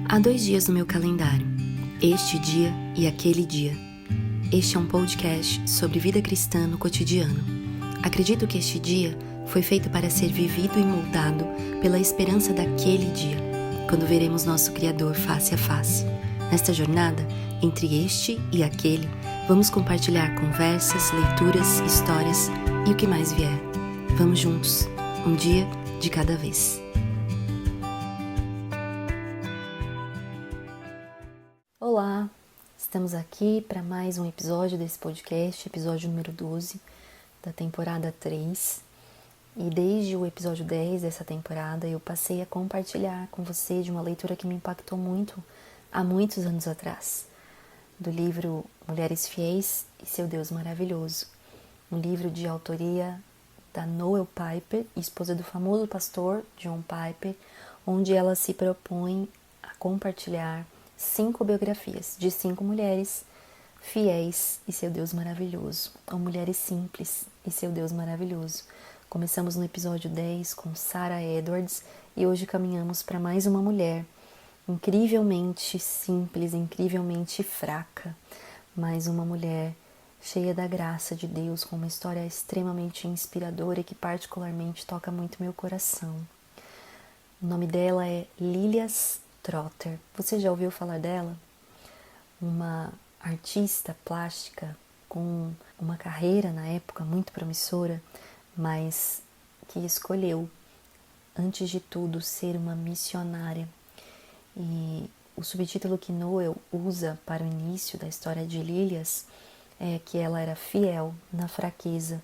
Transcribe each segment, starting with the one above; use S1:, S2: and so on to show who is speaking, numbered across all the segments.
S1: Há 2 dias no meu calendário, este dia e aquele dia. Este é um podcast sobre vida cristã no cotidiano. Acredito que este dia foi feito para ser vivido e moldado pela esperança daquele dia, quando veremos nosso Criador face a face. Nesta jornada, entre este e aquele, vamos compartilhar conversas, leituras, histórias e o que mais vier. Vamos juntos, um dia de cada vez. Olá, estamos aqui para mais um episódio desse podcast, episódio número 12 da temporada 3. E desde o episódio 10 dessa temporada eu passei a compartilhar com você de uma leitura que me impactou muito há muitos anos atrás, do livro Mulheres Fiéis e Seu Deus Maravilhoso, um livro de autoria da Noel Piper, esposa do famoso pastor John Piper, onde ela se propõe a compartilhar 5 biografias de 5 mulheres fiéis e seu Deus maravilhoso, ou mulheres simples e seu Deus maravilhoso. Começamos no episódio 10 com Sarah Edwards e hoje caminhamos para mais uma mulher incrivelmente simples, incrivelmente fraca, mais uma mulher cheia da graça de Deus, com uma história extremamente inspiradora e que particularmente toca muito meu coração. O nome dela é Lilias Trotter. Você já ouviu falar dela? Uma artista plástica com uma carreira na época muito promissora, mas que escolheu, antes de tudo, ser uma missionária. E o subtítulo que Noel usa para o início da história de Lilias é que ela era fiel na fraqueza,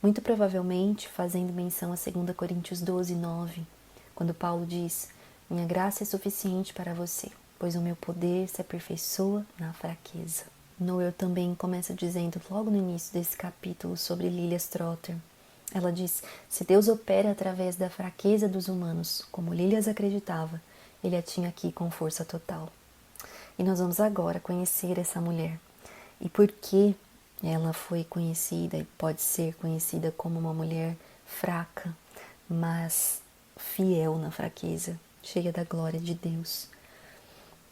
S1: muito provavelmente fazendo menção a 2 Coríntios 12, 9, quando Paulo diz: minha graça é suficiente para você, pois o meu poder se aperfeiçoa na fraqueza. Noel também começa dizendo, logo no início desse capítulo, sobre Lilias Trotter. Ela diz: se Deus opera através da fraqueza dos humanos, como Lilias acreditava, Ele a tinha aqui com força total. E nós vamos agora conhecer essa mulher. E por que ela foi conhecida e pode ser conhecida como uma mulher fraca, mas fiel na fraqueza, cheia da glória de Deus.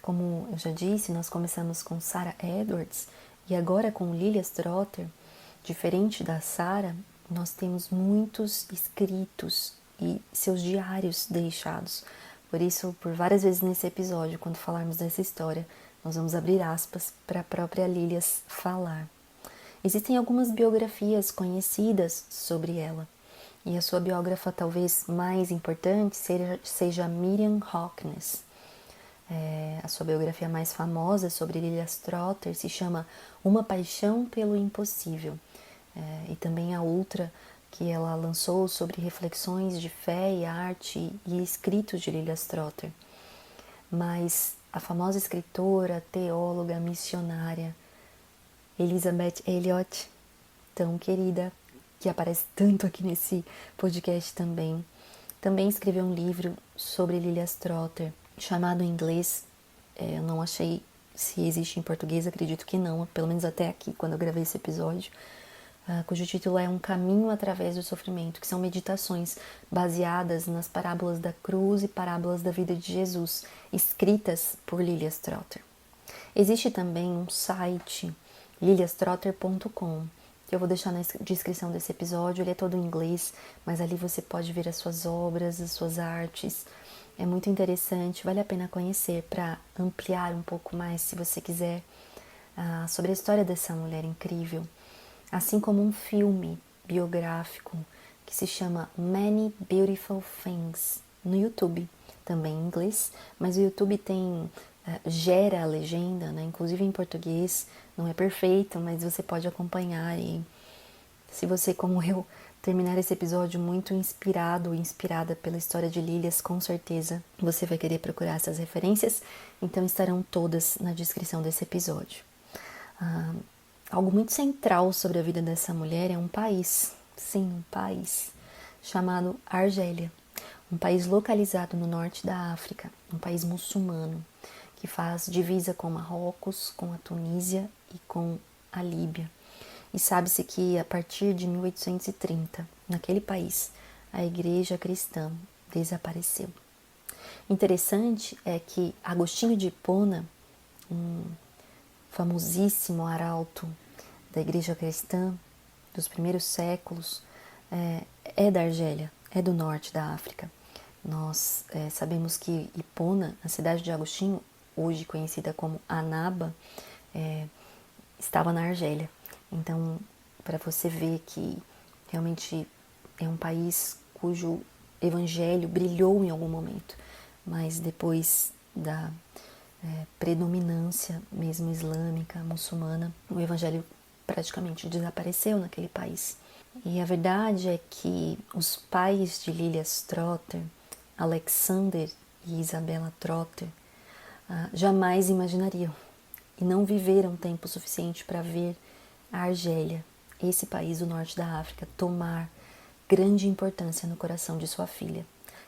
S1: Como eu já disse, nós começamos com Sarah Edwards e agora com Lilias Trotter. Diferente da Sarah, nós temos muitos escritos e seus diários deixados. Por isso, por várias vezes nesse episódio, quando falarmos dessa história, nós vamos abrir aspas para a própria Lilias falar. Existem algumas biografias conhecidas sobre ela, e a sua biógrafa talvez mais importante seja Miriam Harkness. A sua biografia mais famosa sobre Lilias Trotter se chama Uma Paixão pelo Impossível. E também a outra que ela lançou sobre reflexões de fé e arte e escritos de Lilias Trotter. Mas a famosa escritora, teóloga, missionária Elisabeth Elliot, tão querida, que aparece tanto aqui nesse podcast também escreveu um livro sobre Lilias Trotter, chamado em inglês, eu não achei se existe em português, acredito que não, pelo menos até aqui, quando eu gravei esse episódio, cujo título é Um Caminho Através do Sofrimento, que são meditações baseadas nas parábolas da cruz e parábolas da vida de Jesus, escritas por Lilias Trotter. Existe também um site, liliastrotter.com, que eu vou deixar na descrição desse episódio. Ele é todo em inglês, mas ali você pode ver as suas obras, as suas artes. É muito interessante, vale a pena conhecer para ampliar um pouco mais, se você quiser, sobre a história dessa mulher incrível. Assim como um filme biográfico que se chama Many Beautiful Things, no YouTube, também em inglês, mas o YouTube gera a legenda, né? Inclusive em português, não é perfeito, mas você pode acompanhar. E se você, como eu, terminar esse episódio muito inspirado ou inspirada pela história de Lilias, com certeza você vai querer procurar essas referências, então estarão todas na descrição desse episódio. Algo muito central sobre a vida dessa mulher é um país, sim, um país, chamado Argélia, um país localizado no norte da África, um país muçulmano, que faz divisa com Marrocos, com a Tunísia e com a Líbia. E sabe-se que a partir de 1830, naquele país, a igreja cristã desapareceu. Interessante é que Agostinho de Hipona, um famosíssimo arauto da igreja cristã dos primeiros séculos, é da Argélia, é do norte da África. Nós sabemos que Hipona, a cidade de Agostinho, hoje conhecida como Annaba, estava na Argélia. Então, para você ver que realmente é um país cujo evangelho brilhou em algum momento, mas depois da predominância mesmo islâmica, muçulmana, o evangelho praticamente desapareceu naquele país. E a verdade é que os pais de Lilias Trotter, Alexander e Isabella Trotter, jamais imaginariam e não viveram tempo suficiente para ver a Argélia, esse país do norte da África, tomar grande importância no coração de sua filha,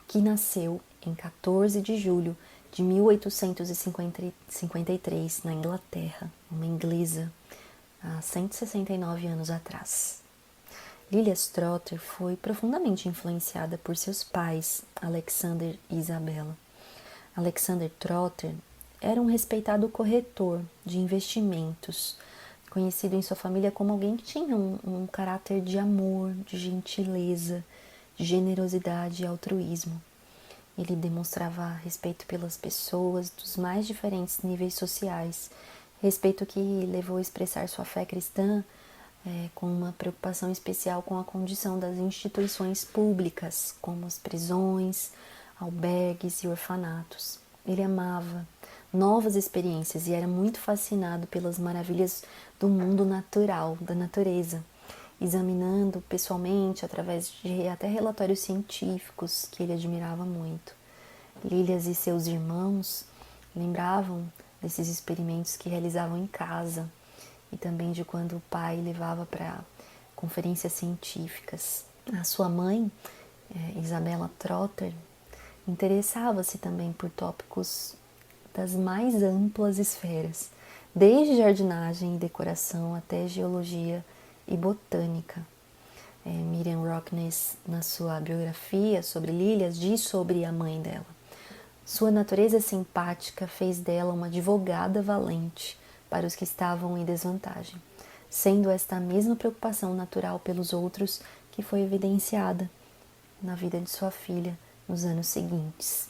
S1: que nasceu em 14 de julho de 1853 na Inglaterra, uma inglesa, há 169 anos atrás. Lilias Trotter foi profundamente influenciada por seus pais, Alexander e Isabella. Alexander Trotter era um respeitado corretor de investimentos, conhecido em sua família como alguém que tinha um caráter de amor, de gentileza, de generosidade e altruísmo. Ele demonstrava respeito pelas pessoas dos mais diferentes níveis sociais, respeito que levou a expressar sua fé cristã com uma preocupação especial com a condição das instituições públicas, como as prisões, albergues e orfanatos. Ele amava novas experiências e era muito fascinado pelas maravilhas do mundo natural, da natureza, examinando pessoalmente através de até relatórios científicos que ele admirava muito. Lilias e seus irmãos lembravam desses experimentos que realizavam em casa e também de quando o pai levava para conferências científicas. A sua mãe, Isabella Trotter, interessava-se também por tópicos das mais amplas esferas, desde jardinagem e decoração até geologia e botânica. Miriam Rockness, na sua biografia sobre Lilias, diz sobre a mãe dela. Sua natureza simpática fez dela uma advogada valente para os que estavam em desvantagem, sendo esta a mesma preocupação natural pelos outros que foi evidenciada na vida de sua filha nos anos seguintes.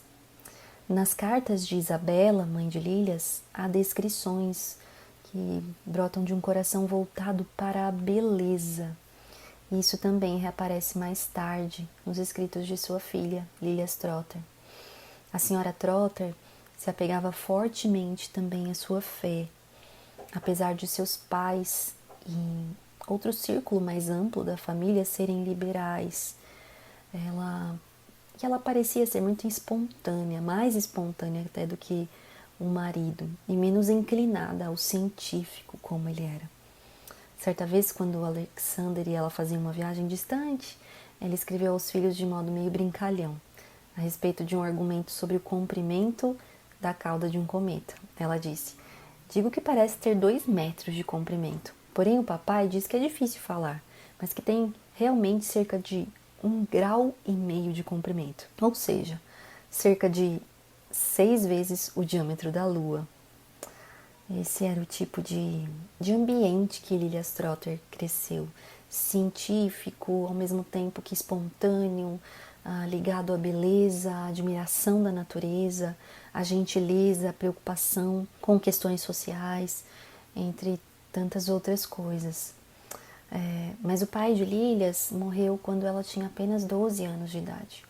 S1: Nas cartas de Isabella, mãe de Lilias, há descrições que brotam de um coração voltado para a beleza. Isso também reaparece mais tarde nos escritos de sua filha, Lilias Trotter. A senhora Trotter se apegava fortemente também à sua fé, apesar de seus pais e outro círculo mais amplo da família serem liberais. Ela parecia ser muito espontânea, mais espontânea até do que o marido, e menos inclinada ao científico como ele era. Certa vez, quando o Alexander e ela faziam uma viagem distante, ela escreveu aos filhos de modo meio brincalhão, a respeito de um argumento sobre o comprimento da cauda de um cometa. Ela disse: "Digo que parece ter 2 metros de comprimento, porém o papai diz que é difícil falar, mas que tem realmente cerca de 1,5 grau de comprimento, ou seja, cerca de 6 vezes o diâmetro da Lua." Esse era o tipo de ambiente que Lilias Trotter cresceu, científico, ao mesmo tempo que espontâneo, ligado à beleza, à admiração da natureza, à gentileza, à preocupação com questões sociais, entre tantas outras coisas. Mas o pai de Lilias morreu quando ela tinha apenas 12 anos de idade.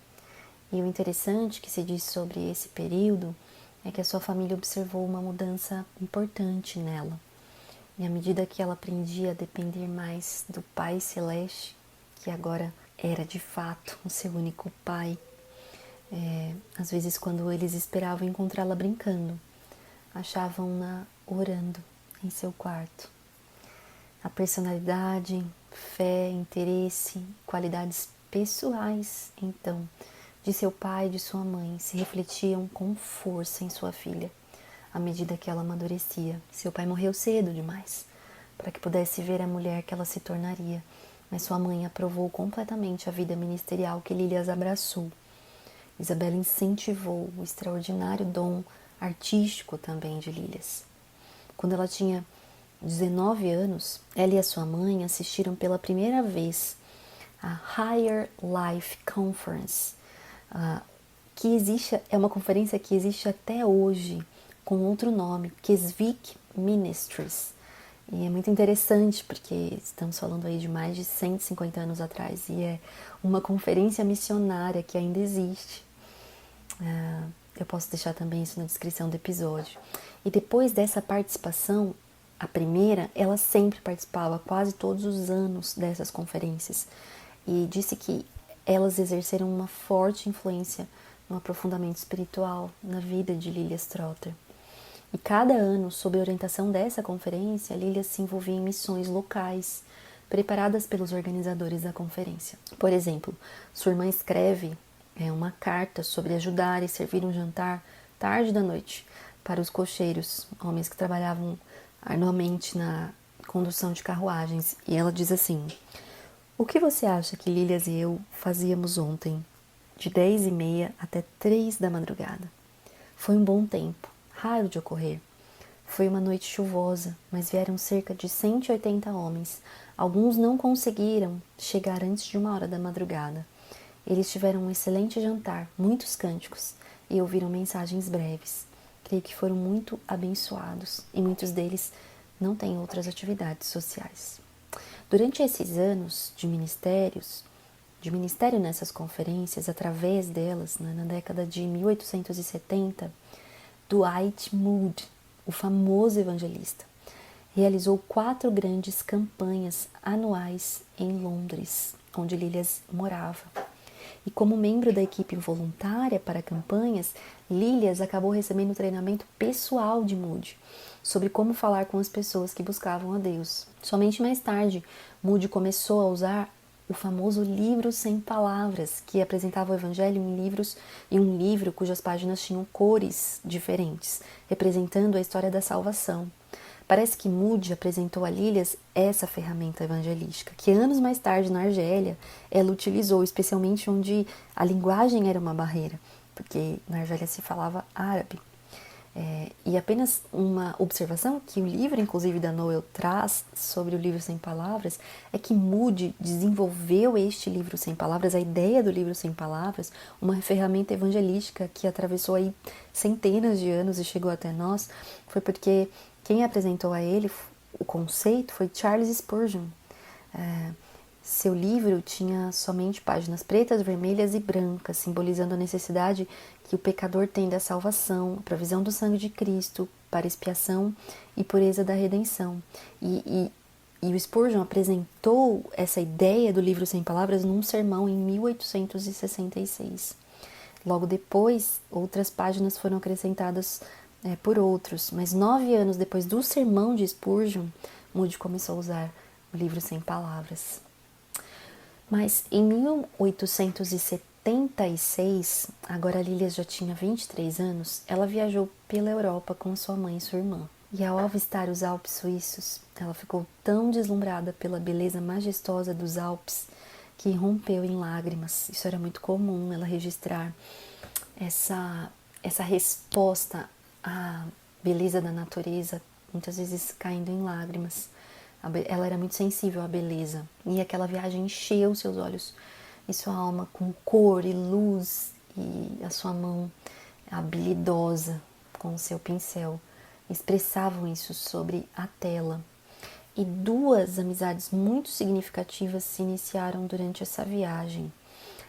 S1: E o interessante que se diz sobre esse período é que a sua família observou uma mudança importante nela. E à medida que ela aprendia a depender mais do Pai Celeste, que agora era de fato o seu único pai, às vezes quando eles esperavam encontrá-la brincando, achavam-na orando em seu quarto. A personalidade, fé, interesse, qualidades pessoais, então, de seu pai e de sua mãe se refletiam com força em sua filha, à medida que ela amadurecia. Seu pai morreu cedo demais, para que pudesse ver a mulher que ela se tornaria, mas sua mãe aprovou completamente a vida ministerial que Lilias abraçou. Isabela incentivou o extraordinário dom artístico também de Lilias. Quando ela tinha 19 anos, ela e a sua mãe assistiram pela primeira vez a Higher Life Conference, é uma conferência que existe até hoje, com outro nome, Keswick Ministries. E é muito interessante, porque estamos falando aí de mais de 150 anos atrás, e é uma conferência missionária que ainda existe. Eu posso deixar também isso na descrição do episódio. E depois dessa participação, a primeira, ela sempre participava quase todos os anos dessas conferências. E disse que elas exerceram uma forte influência no aprofundamento espiritual na vida de Lilias Trotter. E cada ano, sob a orientação dessa conferência, Lilias se envolvia em missões locais, preparadas pelos organizadores da conferência. Por exemplo, sua irmã escreve uma carta sobre ajudar e servir um jantar tarde da noite para os cocheiros, homens que trabalhavam arduamente na condução de carruagens. E ela diz assim: o que você acha que Lilias e eu fazíamos ontem, de 10h30 até 3 da madrugada? Foi um bom tempo, raro de ocorrer. Foi uma noite chuvosa, mas vieram cerca de 180 homens. Alguns não conseguiram chegar antes de 1 hora da madrugada. Eles tiveram um excelente jantar, muitos cânticos, e ouviram mensagens breves. Creio que foram muito abençoados, e muitos deles não têm outras atividades sociais. Durante esses anos de ministério nessas conferências, através delas, na década de 1870, Dwight Moody, o famoso evangelista, realizou 4 grandes campanhas anuais em Londres, onde Lilias morava. E como membro da equipe voluntária para campanhas, Lilias acabou recebendo treinamento pessoal de Moody sobre como falar com as pessoas que buscavam a Deus. Somente mais tarde, Moody começou a usar o famoso livro sem palavras, que apresentava o evangelho em um livro cujas páginas tinham cores diferentes, representando a história da salvação. Parece que Moody apresentou a Lilias essa ferramenta evangelística, que anos mais tarde na Argélia ela utilizou, especialmente onde a linguagem era uma barreira, porque na Argélia se falava árabe. E apenas uma observação que o livro, inclusive, da Noel traz sobre o livro sem palavras, é que Moody desenvolveu este livro sem palavras, a ideia do livro sem palavras, uma ferramenta evangelística que atravessou aí centenas de anos e chegou até nós, foi porque quem apresentou a ele o conceito foi Charles Spurgeon. Seu livro tinha somente páginas pretas, vermelhas e brancas, simbolizando a necessidade que o pecador tem da salvação, a provisão do sangue de Cristo para expiação e pureza da redenção. E o Spurgeon apresentou essa ideia do livro sem palavras num sermão em 1866. Logo depois, outras páginas foram acrescentadas por outros, mas 9 anos depois do sermão de Spurgeon, Moody começou a usar o livro sem palavras. Mas em 1876, agora Lilias já tinha 23 anos, ela viajou pela Europa com sua mãe e sua irmã. E ao avistar os Alpes suíços, ela ficou tão deslumbrada pela beleza majestosa dos Alpes que rompeu em lágrimas. Isso era muito comum, ela registrar essa resposta à beleza da natureza, muitas vezes caindo em lágrimas. Ela era muito sensível à beleza, e aquela viagem encheu seus olhos e sua alma com cor e luz, e a sua mão habilidosa com o seu pincel expressavam isso sobre a tela. E 2 amizades muito significativas se iniciaram durante essa viagem.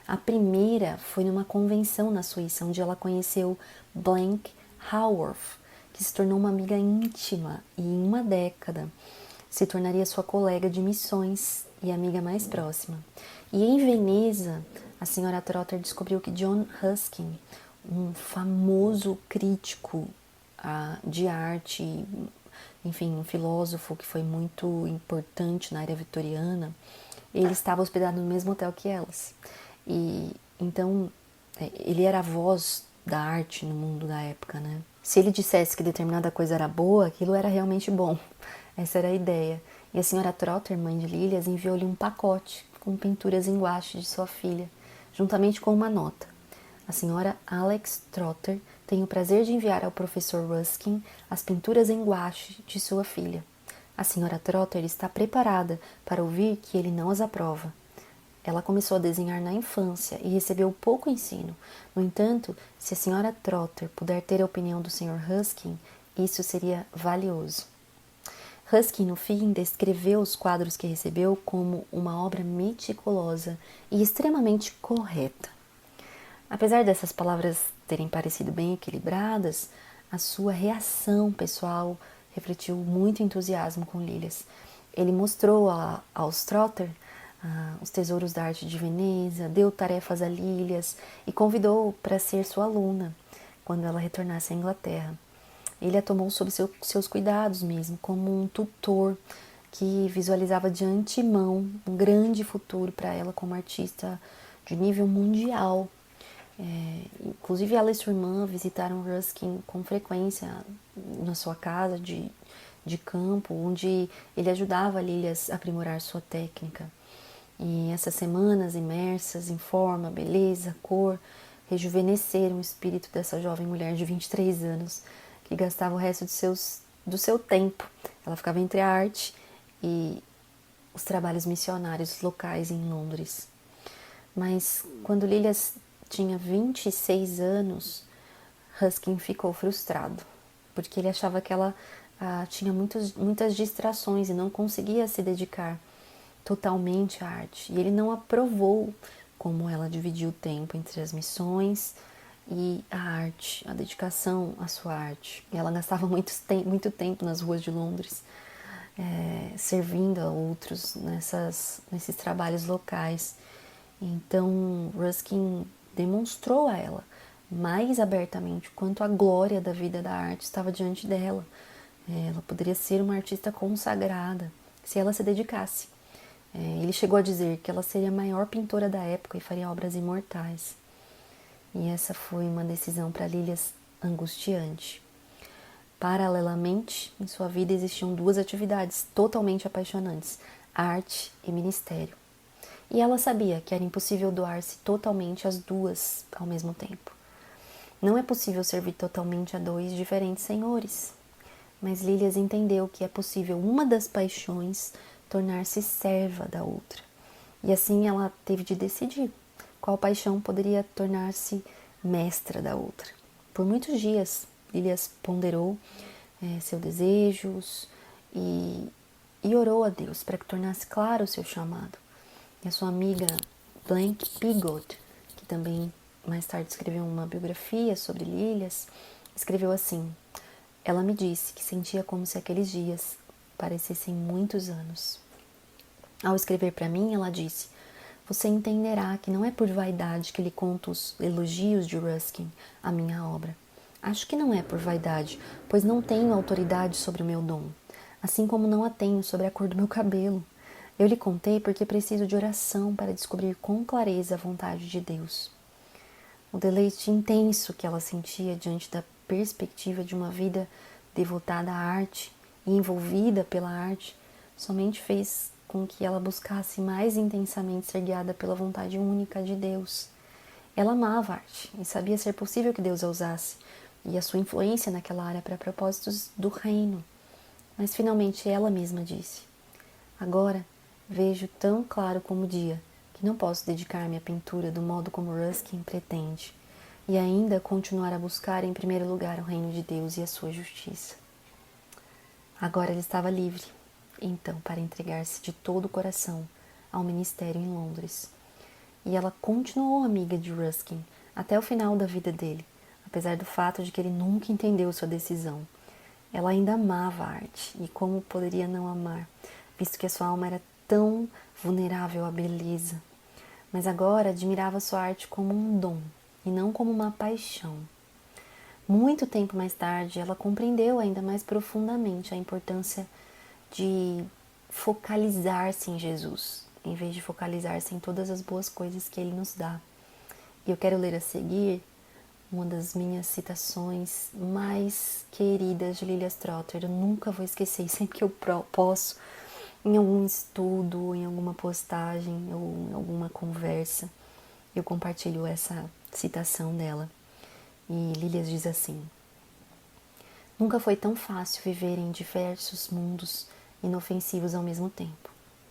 S1: A primeira foi numa convenção na Suíça, onde ela conheceu Blank Haworth, que se tornou uma amiga íntima e em uma década se tornaria sua colega de missões e amiga mais próxima. E em Veneza, a senhora Trotter descobriu que John Ruskin, um famoso crítico de arte, enfim, um filósofo que foi muito importante na era vitoriana, ele estava hospedado no mesmo hotel que elas. E então, ele era a voz da arte no mundo da época, né? Se ele dissesse que determinada coisa era boa, aquilo era realmente bom. Essa era a ideia. E a senhora Trotter, mãe de Lilias, enviou-lhe um pacote com pinturas em guache de sua filha, juntamente com uma nota. A senhora Alex Trotter tem o prazer de enviar ao professor Ruskin as pinturas em guache de sua filha. A senhora Trotter está preparada para ouvir que ele não as aprova. Ela começou a desenhar na infância e recebeu pouco ensino. No entanto, se a senhora Trotter puder ter a opinião do Sr. Ruskin, isso seria valioso. Ruskin, no fim, descreveu os quadros que recebeu como uma obra meticulosa e extremamente correta. Apesar dessas palavras terem parecido bem equilibradas, a sua reação pessoal refletiu muito entusiasmo com Lilias. Ele mostrou aos Trotter os tesouros da arte de Veneza, deu tarefas a Lilias e convidou para ser sua aluna quando ela retornasse à Inglaterra. Ele a tomou sob seus cuidados mesmo, como um tutor que visualizava de antemão um grande futuro para ela como artista de nível mundial. Inclusive ela e sua irmã visitaram Ruskin com frequência na sua casa de campo, onde ele ajudava a Lilias a aprimorar sua técnica. E essas semanas imersas em forma, beleza, cor, rejuvenesceram o espírito dessa jovem mulher de 23 anos, que gastava o resto do seu tempo. Ela ficava entre a arte e os trabalhos missionários locais em Londres. Mas quando Lilias tinha 26 anos, Ruskin ficou frustrado, porque ele achava que ela tinha muitas distrações e não conseguia se dedicar totalmente à arte. E ele não aprovou como ela dividiu o tempo entre as missões e a arte, a dedicação à sua arte. E ela gastava muito tempo nas ruas de Londres, servindo a outros nesses trabalhos locais. Então, Ruskin demonstrou a ela mais abertamente quanto a glória da vida da arte estava diante dela. Ela poderia ser uma artista consagrada se ela se dedicasse. Ele chegou a dizer que ela seria a maior pintora da época e faria obras imortais. E essa foi uma decisão para Lilias angustiante. Paralelamente, em sua vida existiam duas atividades totalmente apaixonantes: arte e ministério. E ela sabia que era impossível doar-se totalmente às duas ao mesmo tempo. Não é possível servir totalmente a dois diferentes senhores. Mas Lilias entendeu que é possível uma das paixões tornar-se serva da outra. E assim ela teve de decidir qual paixão poderia tornar-se mestra da outra. Por muitos dias, Lilias ponderou seus desejos e orou a Deus para que tornasse claro o seu chamado. E a sua amiga Blank Pigot, que também mais tarde escreveu uma biografia sobre Lilias, escreveu assim: ela me disse que sentia como se aqueles dias parecessem muitos anos. Ao escrever para mim, ela disse: você entenderá que não é por vaidade que lhe conto os elogios de Ruskin à minha obra. Acho que não é por vaidade, pois não tenho autoridade sobre o meu dom, assim como não a tenho sobre a cor do meu cabelo. Eu lhe contei porque preciso de oração para descobrir com clareza a vontade de Deus. O deleite intenso que ela sentia diante da perspectiva de uma vida devotada à arte e envolvida pela arte somente fez com que ela buscasse mais intensamente ser guiada pela vontade única de Deus. Ela amava a arte e sabia ser possível que Deus a usasse e a sua influência naquela área para propósitos do reino. Mas finalmente ela mesma disse: agora vejo tão claro como o dia que não posso dedicar-me à pintura do modo como Ruskin pretende e ainda continuar a buscar em primeiro lugar o reino de Deus e a sua justiça. Agora ela estava livre, então, para entregar-se de todo o coração ao ministério em Londres. E ela continuou amiga de Ruskin até o final da vida dele, apesar do fato de que ele nunca entendeu sua decisão. Ela ainda amava a arte, e como poderia não amar, visto que a sua alma era tão vulnerável à beleza. Mas agora admirava sua arte como um dom, e não como uma paixão. Muito tempo mais tarde, ela compreendeu ainda mais profundamente a importância de focalizar-se em Jesus, em vez de focalizar-se em todas as boas coisas que Ele nos dá. E eu quero ler a seguir uma das minhas citações mais queridas de Lilias Trotter. Eu nunca vou esquecer, sempre que eu posso, em algum estudo, em alguma postagem ou em alguma conversa, eu compartilho citação dela. E Lílias diz assim: nunca foi tão fácil viver em diversos mundos inofensivos ao mesmo tempo.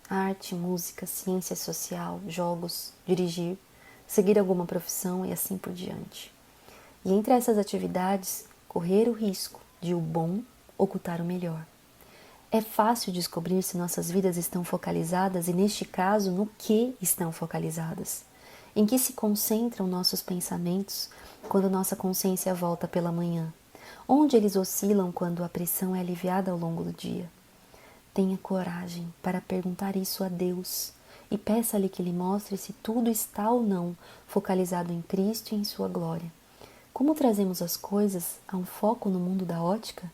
S1: Arte, música, ciência social, jogos, dirigir, seguir alguma profissão e assim por diante. E entre essas atividades, correr o risco de o bom ocultar o melhor. É fácil descobrir se nossas vidas estão focalizadas e, neste caso, no que estão focalizadas. Em que se concentram nossos pensamentos quando nossa consciência volta pela manhã? Onde eles oscilam quando a pressão é aliviada ao longo do dia? Tenha coragem para perguntar isso a Deus e peça-lhe que lhe mostre se tudo está ou não focalizado em Cristo e em sua glória. Como trazemos as coisas a um foco no mundo da ótica?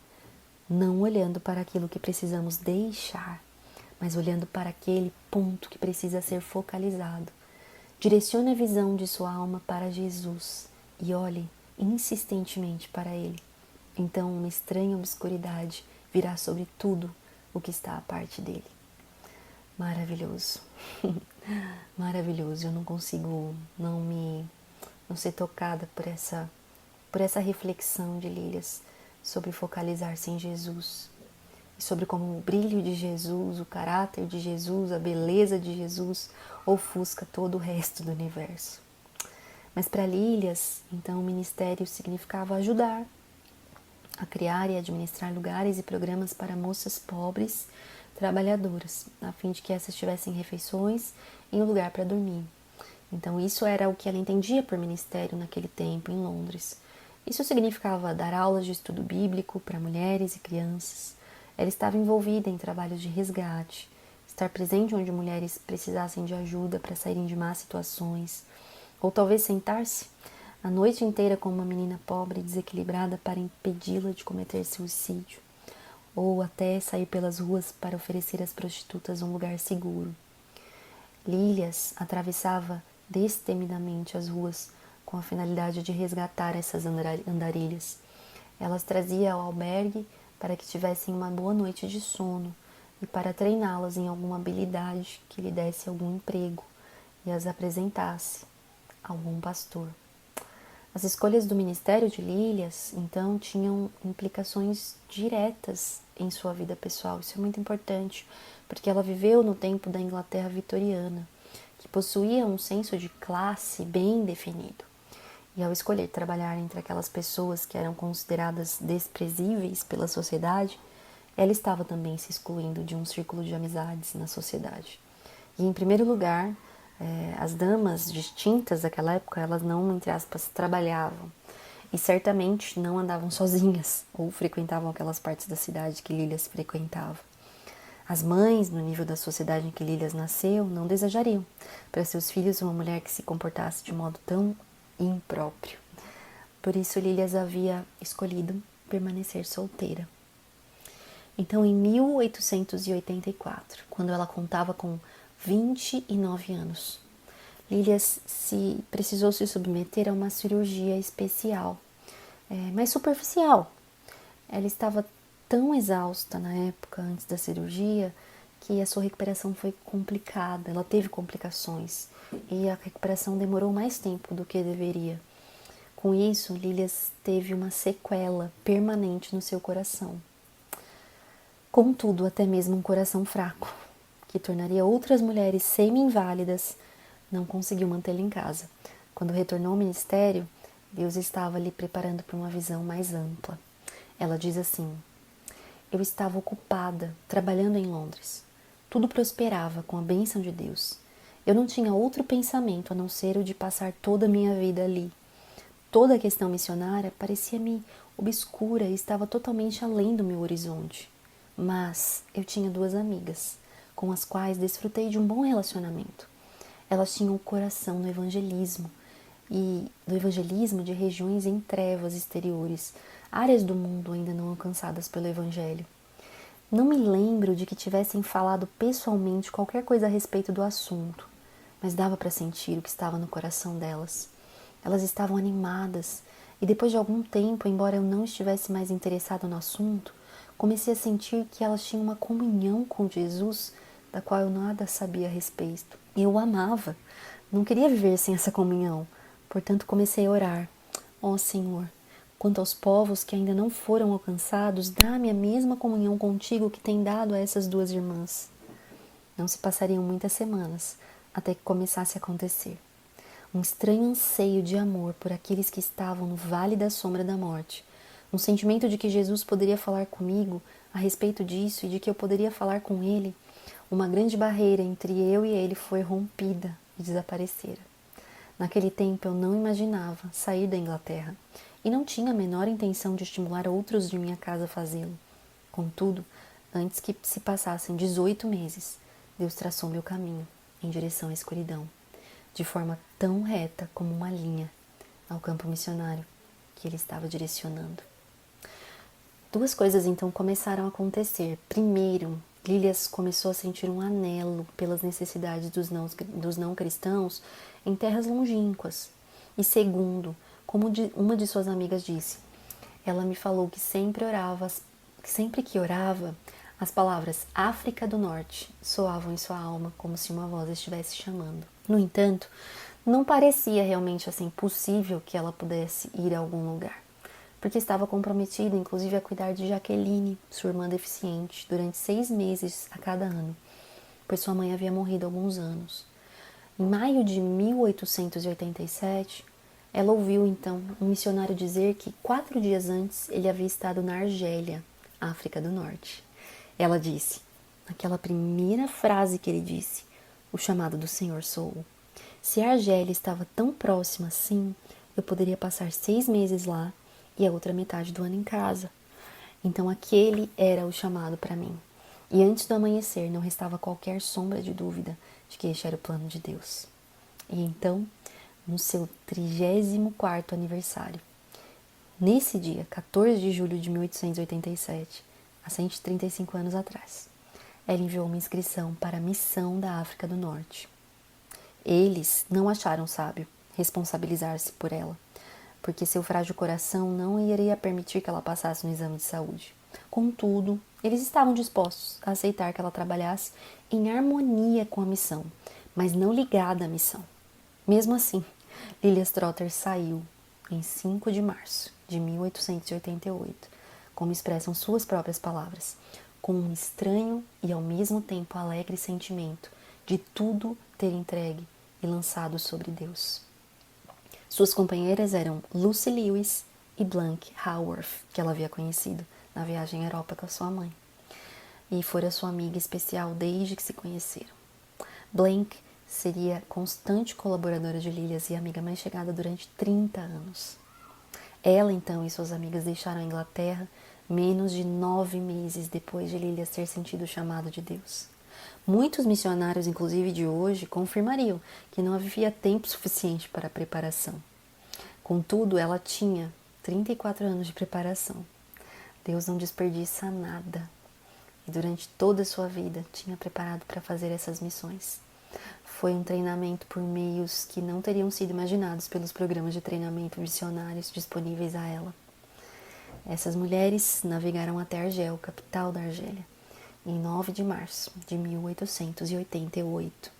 S1: Não olhando para aquilo que precisamos deixar, mas olhando para aquele ponto que precisa ser focalizado. Direcione a visão de sua alma para Jesus e olhe insistentemente para Ele. Então uma estranha obscuridade virá sobre tudo o que está à parte dele. Maravilhoso. Maravilhoso. Eu não consigo não ser tocada por essa reflexão de Lílias sobre focalizar-se em Jesus e sobre como o brilho de Jesus, o caráter de Jesus, a beleza de Jesus ofusca todo o resto do universo. Mas para Lílias, então, o ministério significava ajudar a criar e administrar lugares e programas para moças pobres, trabalhadoras, a fim de que essas tivessem refeições e um lugar para dormir. Então isso era o que ela entendia por ministério naquele tempo em Londres. Isso significava dar aulas de estudo bíblico para mulheres e crianças. Ela estava envolvida em trabalhos de resgate, estar presente onde mulheres precisassem de ajuda para saírem de más situações, ou talvez sentar-se a noite inteira com uma menina pobre e desequilibrada para impedi-la de cometer suicídio, ou até sair pelas ruas para oferecer às prostitutas um lugar seguro. Lílias atravessava destemidamente as ruas com a finalidade de resgatar essas andarilhas. Elas trazia ao albergue para que tivessem uma boa noite de sono e para treiná-las em alguma habilidade que lhe desse algum emprego e as apresentasse a algum pastor. As escolhas do ministério de Lílias, então, tinham implicações diretas em sua vida pessoal. Isso é muito importante, porque ela viveu no tempo da Inglaterra vitoriana, que possuía um senso de classe bem definido. E ao escolher trabalhar entre aquelas pessoas que eram consideradas desprezíveis pela sociedade, ela estava também se excluindo de um círculo de amizades na sociedade. E, em primeiro lugar, as damas distintas daquela época, elas não, entre aspas, trabalhavam. E certamente não andavam sozinhas ou frequentavam aquelas partes da cidade que Lílias frequentava. As mães, no nível da sociedade em que Lílias nasceu, não desejariam para seus filhos uma mulher que se comportasse de modo tão impróprio. Por isso, Lílias havia escolhido permanecer solteira. Então, em 1884, quando ela contava com 29 anos, Lílias precisou se submeter a uma cirurgia especial, mas superficial. Ela estava tão exausta na época, antes da cirurgia, que a sua recuperação foi complicada. Ela teve complicações e a recuperação demorou mais tempo do que deveria. Com isso, Lílias teve uma sequela permanente no seu coração. Contudo, até mesmo um coração fraco, que tornaria outras mulheres semi-inválidas, não conseguiu mantê-la em casa. Quando retornou ao ministério, Deus estava lhe preparando para uma visão mais ampla. Ela diz assim: eu estava ocupada, trabalhando em Londres. Tudo prosperava com a bênção de Deus. Eu não tinha outro pensamento a não ser o de passar toda a minha vida ali. Toda a questão missionária parecia-me obscura e estava totalmente além do meu horizonte. Mas eu tinha 2 amigas, com as quais desfrutei de um bom relacionamento. Elas tinham o coração no evangelismo, e do evangelismo de regiões em trevas exteriores, áreas do mundo ainda não alcançadas pelo evangelho. Não me lembro de que tivessem falado pessoalmente qualquer coisa a respeito do assunto, mas dava para sentir o que estava no coração delas. Elas estavam animadas, e depois de algum tempo, embora eu não estivesse mais interessado no assunto, comecei a sentir que elas tinham uma comunhão com Jesus, da qual eu nada sabia a respeito. Eu o amava, não queria viver sem essa comunhão, Portanto, comecei a orar. Ó Senhor, quanto aos povos que ainda não foram alcançados, dá-me a mesma comunhão contigo que tem dado a essas duas irmãs. Não se passariam muitas semanas até que começasse a acontecer. Um estranho anseio de amor por aqueles que estavam no vale da sombra da morte. Um sentimento de que Jesus poderia falar comigo a respeito disso e de que eu poderia falar com ele. Uma grande barreira entre eu e ele foi rompida e desaparecera. Naquele tempo eu não imaginava sair da Inglaterra e não tinha a menor intenção de estimular outros de minha casa a fazê-lo. Contudo, antes que se passassem 18 meses, Deus traçou meu caminho em direção à escuridão, de forma tão reta como uma linha ao campo missionário que ele estava direcionando. Duas coisas então começaram a acontecer. Primeiro, Lilias começou a sentir um anelo pelas necessidades dos não cristãos em terras longínquas. E segundo, como uma de suas amigas disse, ela me falou que sempre que orava, as palavras África do Norte soavam em sua alma como se uma voz estivesse chamando. No entanto, não parecia realmente assim possível que ela pudesse ir a algum lugar, porque estava comprometida inclusive a cuidar de Jaqueline, sua irmã deficiente, durante 6 meses a cada ano, pois sua mãe havia morrido há alguns anos. Em maio de 1887, ela ouviu então um missionário dizer que 4 dias antes ele havia estado na Argélia, África do Norte. Ela disse, naquela primeira frase que ele disse, o chamado do Senhor soou. Se a Argélia estava tão próxima assim, eu poderia passar 6 meses lá e a outra metade do ano em casa. Então aquele era o chamado para mim. E antes do amanhecer não restava qualquer sombra de dúvida de que este era o plano de Deus. E então, no seu 34º aniversário, nesse dia, 14 de julho de 1887, há 135 anos atrás, ela enviou uma inscrição para a missão da África do Norte. Eles não acharam sábio responsabilizar-se por ela, porque seu frágil coração não iria permitir que ela passasse no exame de saúde. Contudo, eles estavam dispostos a aceitar que ela trabalhasse em harmonia com a missão, mas não ligada à missão. Mesmo assim, Lilias Trotter saiu em 5 de março de 1888, como expressam suas próprias palavras, com um estranho e ao mesmo tempo alegre sentimento de tudo ter entregue e lançado sobre Deus. Suas companheiras eram Lucy Lewis e Blank Haworth, que ela havia conhecido na viagem à Europa com a sua mãe, e fora sua amiga especial desde que se conheceram. Blank seria constante colaboradora de Lilias e amiga mais chegada durante 30 anos. Ela, então, e suas amigas deixaram a Inglaterra menos de 9 meses depois de Lilias ter sentido o chamado de Deus. Muitos missionários, inclusive de hoje, confirmariam que não havia tempo suficiente para a preparação. Contudo, ela tinha 34 anos de preparação. Deus não desperdiça nada. E durante toda a sua vida tinha preparado para fazer essas missões. Foi um treinamento por meios que não teriam sido imaginados pelos programas de treinamento missionários disponíveis a ela. Essas mulheres navegaram até Argel, capital da Argélia, em 9 de março de 1888.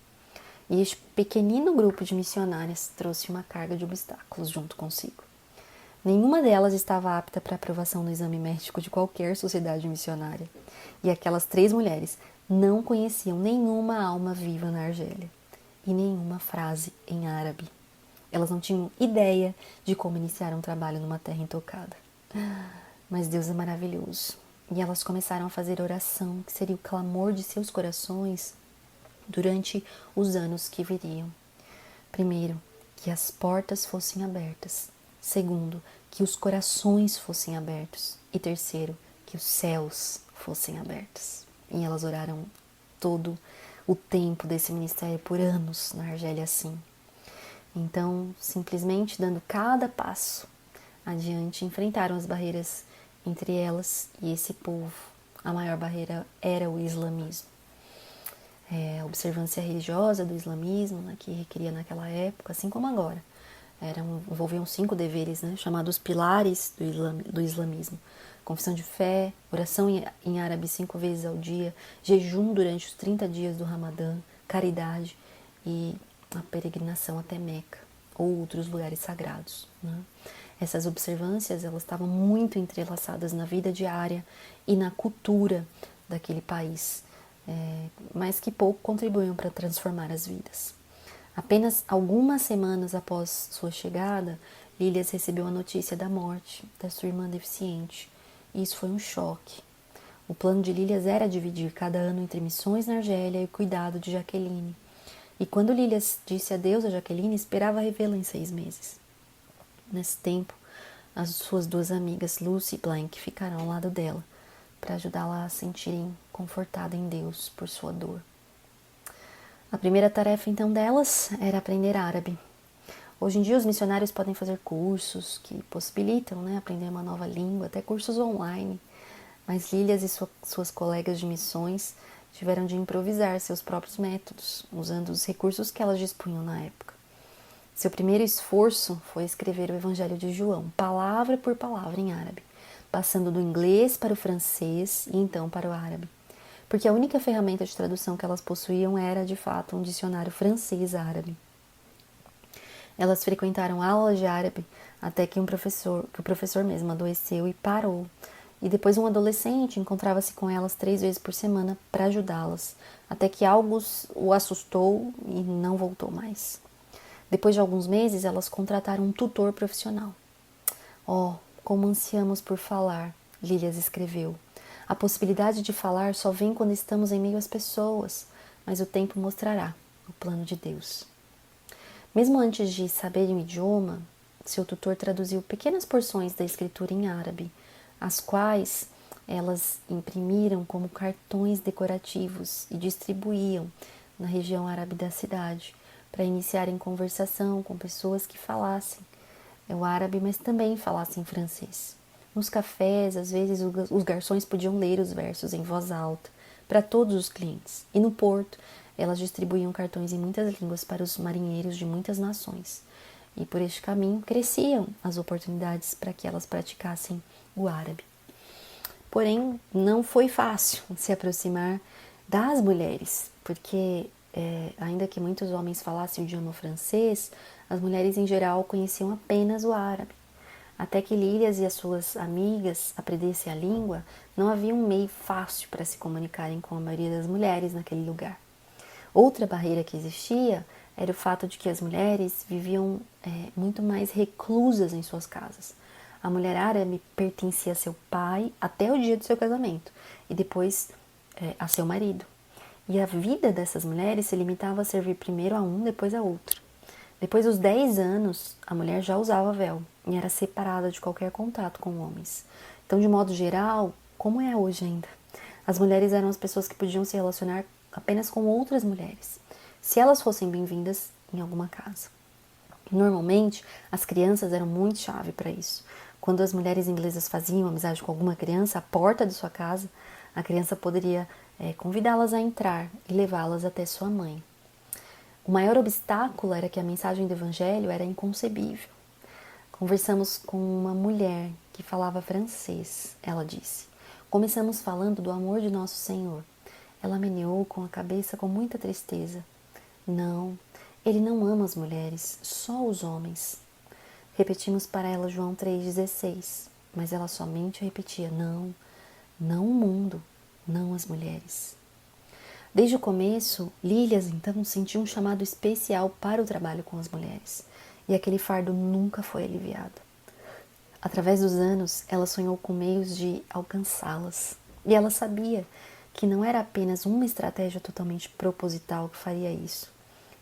S1: E este pequenino grupo de missionárias trouxe uma carga de obstáculos junto consigo. Nenhuma delas estava apta para aprovação no exame médico de qualquer sociedade missionária. E aquelas 3 mulheres não conheciam nenhuma alma viva na Argélia e nenhuma frase em árabe. Elas não tinham ideia de como iniciar um trabalho numa terra intocada. Mas Deus é maravilhoso. E elas começaram a fazer oração, que seria o clamor de seus corações durante os anos que viriam. Primeiro, que as portas fossem abertas. Segundo, que os corações fossem abertos. E terceiro, que os céus fossem abertos. E elas oraram todo o tempo desse ministério por anos na Argélia assim. Então, simplesmente dando cada passo adiante, enfrentaram as barreiras entre elas e esse povo. A maior barreira era o islamismo. A observância religiosa do islamismo, né, que requeria naquela época, assim como agora. Envolviam 5 deveres, né, chamados pilares do islamismo. Confissão de fé, oração em árabe 5 vezes ao dia, jejum durante os 30 dias do Ramadã, caridade e a peregrinação até Meca, ou outros lugares sagrados, né? Essas observâncias, elas estavam muito entrelaçadas na vida diária e na cultura daquele país, mas que pouco contribuíam para transformar as vidas. Apenas algumas semanas após sua chegada, Lilias recebeu a notícia da morte da sua irmã deficiente, e isso foi um choque. O plano de Lilias era dividir cada ano entre missões na Argélia e o cuidado de Jaqueline. E quando Lilias disse adeus a Jaqueline, esperava revê-la em 6 meses. Nesse tempo, as suas 2 amigas, Lucy e Blank, ficaram ao lado dela, para ajudá-la a sentirem confortada em Deus por sua dor. A primeira tarefa, então, delas era aprender árabe. Hoje em dia, os missionários podem fazer cursos que possibilitam, aprender uma nova língua, até cursos online. Mas Lilias e suas colegas de missões tiveram de improvisar seus próprios métodos, usando os recursos que elas dispunham na época. Seu primeiro esforço foi escrever o Evangelho de João, palavra por palavra em árabe, passando do inglês para o francês e então para o árabe. Porque a única ferramenta de tradução que elas possuíam era, de fato, um dicionário francês-árabe. Elas frequentaram aulas de árabe até que o professor mesmo adoeceu e parou. E depois um adolescente encontrava-se com elas 3 vezes por semana para ajudá-las, até que algo o assustou e não voltou mais. Depois de alguns meses, elas contrataram um tutor profissional. Oh, como ansiamos por falar, Lilias escreveu. A possibilidade de falar só vem quando estamos em meio às pessoas, mas o tempo mostrará o plano de Deus. Mesmo antes de saberem o idioma, seu tutor traduziu pequenas porções da escritura em árabe, as quais elas imprimiram como cartões decorativos e distribuíam na região árabe da cidade, para iniciarem conversação com pessoas que falassem o árabe, mas também falassem francês. Nos cafés, às vezes, os garçons podiam ler os versos em voz alta para todos os clientes. E no porto, elas distribuíam cartões em muitas línguas para os marinheiros de muitas nações. E por este caminho, cresciam as oportunidades para que elas praticassem o árabe. Porém, não foi fácil se aproximar das mulheres, porque ainda que muitos homens falassem o idioma francês, as mulheres em geral conheciam apenas o árabe. Até que Lilias e as suas amigas aprendessem a língua, não havia um meio fácil para se comunicarem com a maioria das mulheres naquele lugar. Outra barreira que existia era o fato de que as mulheres viviam muito mais reclusas em suas casas. A mulher árabe pertencia a seu pai até o dia do seu casamento e depois a seu marido. E a vida dessas mulheres se limitava a servir primeiro a um, depois a outro. Depois dos 10 anos, a mulher já usava véu e era separada de qualquer contato com homens. Então, de modo geral, como é hoje ainda, as mulheres eram as pessoas que podiam se relacionar apenas com outras mulheres, se elas fossem bem-vindas em alguma casa. Normalmente, as crianças eram muito chave para isso. Quando as mulheres inglesas faziam amizade com alguma criança à porta de sua casa, a criança poderia convidá-las a entrar e levá-las até sua mãe. O maior obstáculo era que a mensagem do Evangelho era inconcebível. Conversamos com uma mulher que falava francês, ela disse. Começamos falando do amor de nosso Senhor. Ela meneou com a cabeça com muita tristeza. Não, ele não ama as mulheres, só os homens. Repetimos para ela João 3,16, mas ela somente repetia, não o mundo, não as mulheres. Desde o começo, Lilias então sentiu um chamado especial para o trabalho com as mulheres, e aquele fardo nunca foi aliviado. Através dos anos, ela sonhou com meios de alcançá-las, e ela sabia que não era apenas uma estratégia totalmente proposital que faria isso.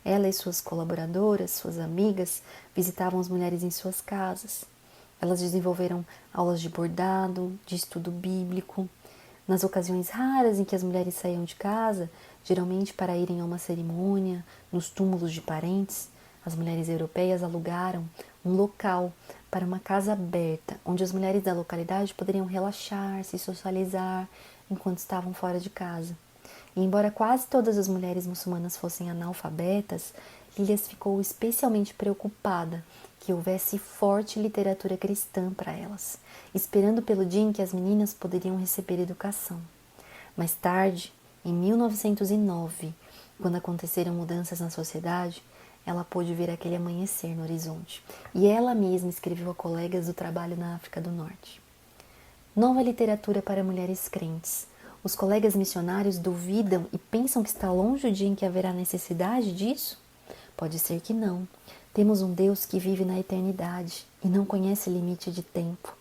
S1: Ela e suas colaboradoras, suas amigas, visitavam as mulheres em suas casas. Elas desenvolveram aulas de bordado, de estudo bíblico. Nas ocasiões raras em que as mulheres saíam de casa, geralmente para irem a uma cerimônia, nos túmulos de parentes, as mulheres europeias alugaram um local para uma casa aberta, onde as mulheres da localidade poderiam relaxar, se socializar enquanto estavam fora de casa. E embora quase todas as mulheres muçulmanas fossem analfabetas, Lilias ficou especialmente preocupada que houvesse forte literatura cristã para elas, esperando pelo dia em que as meninas poderiam receber educação. Mais tarde, em 1909, quando aconteceram mudanças na sociedade, ela pôde ver aquele amanhecer no horizonte. E ela mesma escreveu a colegas do trabalho na África do Norte. Nova literatura para mulheres crentes. Os colegas missionários duvidam e pensam que está longe o dia em que haverá necessidade disso? Pode ser que não. Temos um Deus que vive na eternidade e não conhece limite de tempo.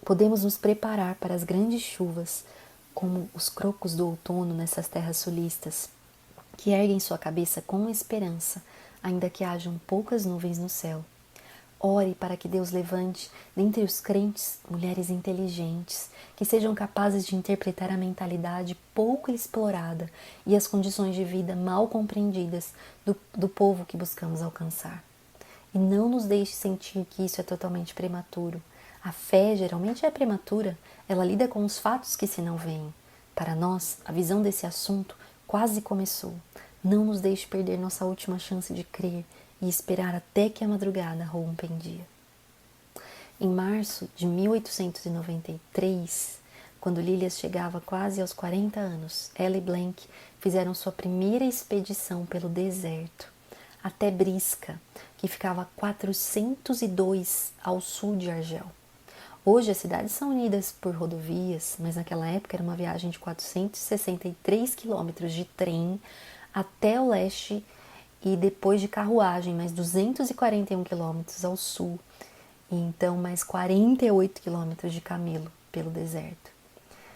S1: Podemos nos preparar para as grandes chuvas, como os crocos do outono nessas terras sulistas, que erguem sua cabeça com esperança, ainda que hajam poucas nuvens no céu. Ore para que Deus levante, dentre os crentes, mulheres inteligentes, que sejam capazes de interpretar a mentalidade pouco explorada e as condições de vida mal compreendidas do povo que buscamos alcançar. E não nos deixe sentir que isso é totalmente prematuro. A fé geralmente é prematura, ela lida com os fatos que se não veem. Para nós, a visão desse assunto quase começou. Não nos deixe perder nossa última chance de crer e esperar até que a madrugada rompa em dia. Em março de 1893, quando Lilias chegava quase aos 40 anos, ela e Blank fizeram sua primeira expedição pelo deserto, até Brisca, que ficava a 402 ao sul de Argel. Hoje as cidades são unidas por rodovias, mas naquela época era uma viagem de 463 quilômetros de trem até o leste e depois de carruagem, mais 241 quilômetros ao sul, e então mais 48 quilômetros de camelo pelo deserto.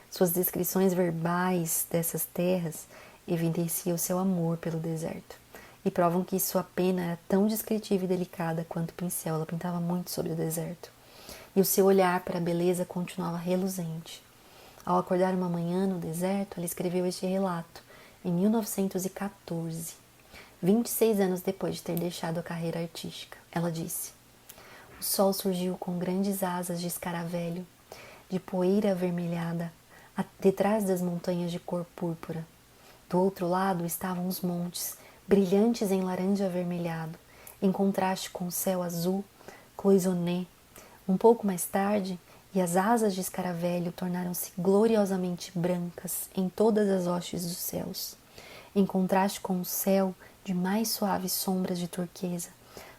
S1: Suas descrições verbais dessas terras evidenciam seu amor pelo deserto e provam que sua pena era tão descritiva e delicada quanto o pincel. Ela pintava muito sobre o deserto. E o seu olhar para a beleza continuava reluzente. Ao acordar uma manhã no deserto, ela escreveu este relato em 1914, 26 anos depois de ter deixado a carreira artística. Ela disse: o sol surgiu com grandes asas de escaravelho, de poeira avermelhada, detrás das montanhas de cor púrpura. Do outro lado estavam os montes, brilhantes em laranja avermelhado, em contraste com o céu azul, cloisonné. Um pouco mais tarde, e as asas de escaravelho tornaram-se gloriosamente brancas em todas as hostes dos céus, em contraste com o céu de mais suaves sombras de turquesa,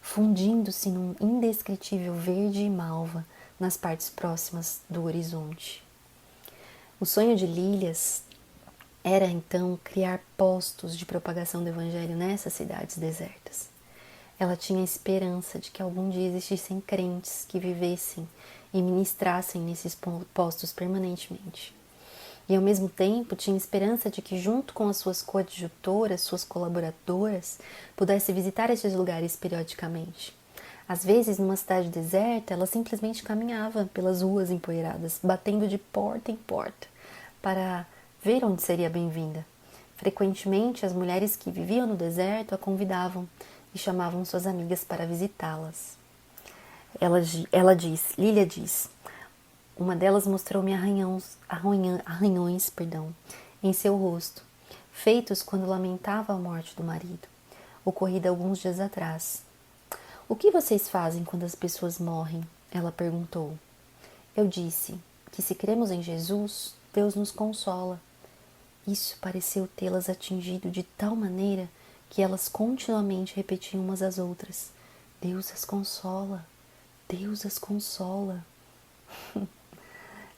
S1: fundindo-se num indescritível verde e malva nas partes próximas do horizonte. O sonho de Lilias era então criar postos de propagação do evangelho nessas cidades desertas. Ela tinha a esperança de que algum dia existissem crentes que vivessem e ministrassem nesses postos permanentemente. E ao mesmo tempo tinha esperança de que, junto com as suas coadjutoras, suas colaboradoras, pudesse visitar esses lugares periodicamente. Às vezes, numa cidade deserta, ela simplesmente caminhava pelas ruas empoeiradas, batendo de porta em porta, para ver onde seria bem-vinda. Frequentemente, as mulheres que viviam no deserto a convidavam e chamavam suas amigas para visitá-las. Lilia diz, uma delas mostrou-me arranhões em seu rosto, feitos quando lamentava a morte do marido, ocorrida alguns dias atrás. O que vocês fazem quando as pessoas morrem? Ela perguntou. Eu disse que se cremos em Jesus, Deus nos consola. Isso pareceu tê-las atingido de tal maneira que elas continuamente repetiam umas às outras: Deus as consola, Deus as consola.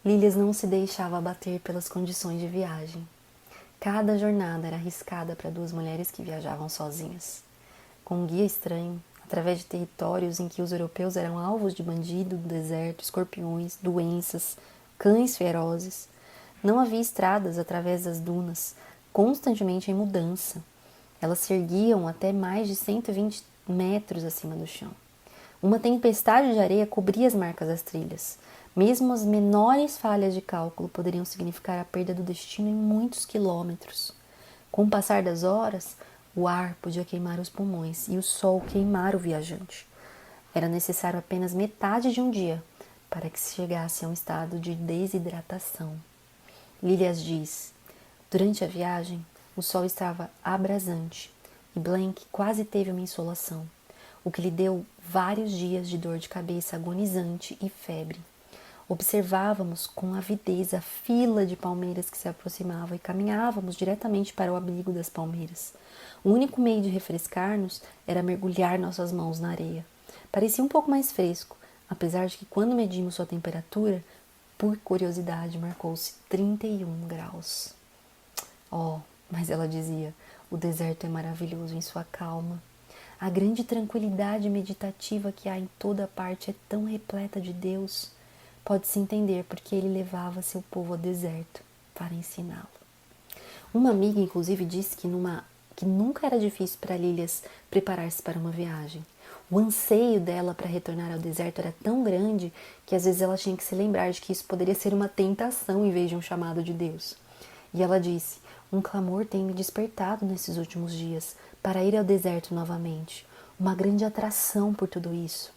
S1: Lilias não se deixava abater pelas condições de viagem. Cada jornada era arriscada para duas mulheres que viajavam sozinhas, com um guia estranho, através de territórios em que os europeus eram alvos de bandido do deserto, escorpiões, doenças, cães ferozes. Não havia estradas através das dunas, constantemente em mudança. Elas se erguiam até mais de 120 metros acima do chão. Uma tempestade de areia cobria as marcas das trilhas. Mesmo as menores falhas de cálculo poderiam significar a perda do destino em muitos quilômetros. Com o passar das horas, o ar podia queimar os pulmões e o sol queimar o viajante. Era necessário apenas metade de um dia para que se chegasse a um estado de desidratação. Lilias diz, durante a viagem, o sol estava abrasante e Blank quase teve uma insolação, o que lhe deu vários dias de dor de cabeça agonizante e febre. Observávamos com avidez a fila de palmeiras que se aproximava e caminhávamos diretamente para o abrigo das palmeiras. O único meio de refrescar-nos era mergulhar nossas mãos na areia. Parecia um pouco mais fresco, apesar de que quando medimos sua temperatura, por curiosidade, marcou-se 31 graus. Oh, mas ela dizia, o deserto é maravilhoso em sua calma. A grande tranquilidade meditativa que há em toda parte é tão repleta de Deus. Pode-se entender porque ele levava seu povo ao deserto para ensiná-lo. Uma amiga, inclusive, disse que nunca era difícil para Lilias preparar-se para uma viagem. O anseio dela para retornar ao deserto era tão grande que às vezes ela tinha que se lembrar de que isso poderia ser uma tentação em vez de um chamado de Deus. E ela disse, um clamor tem me despertado nesses últimos dias para ir ao deserto novamente. Uma grande atração por tudo isso.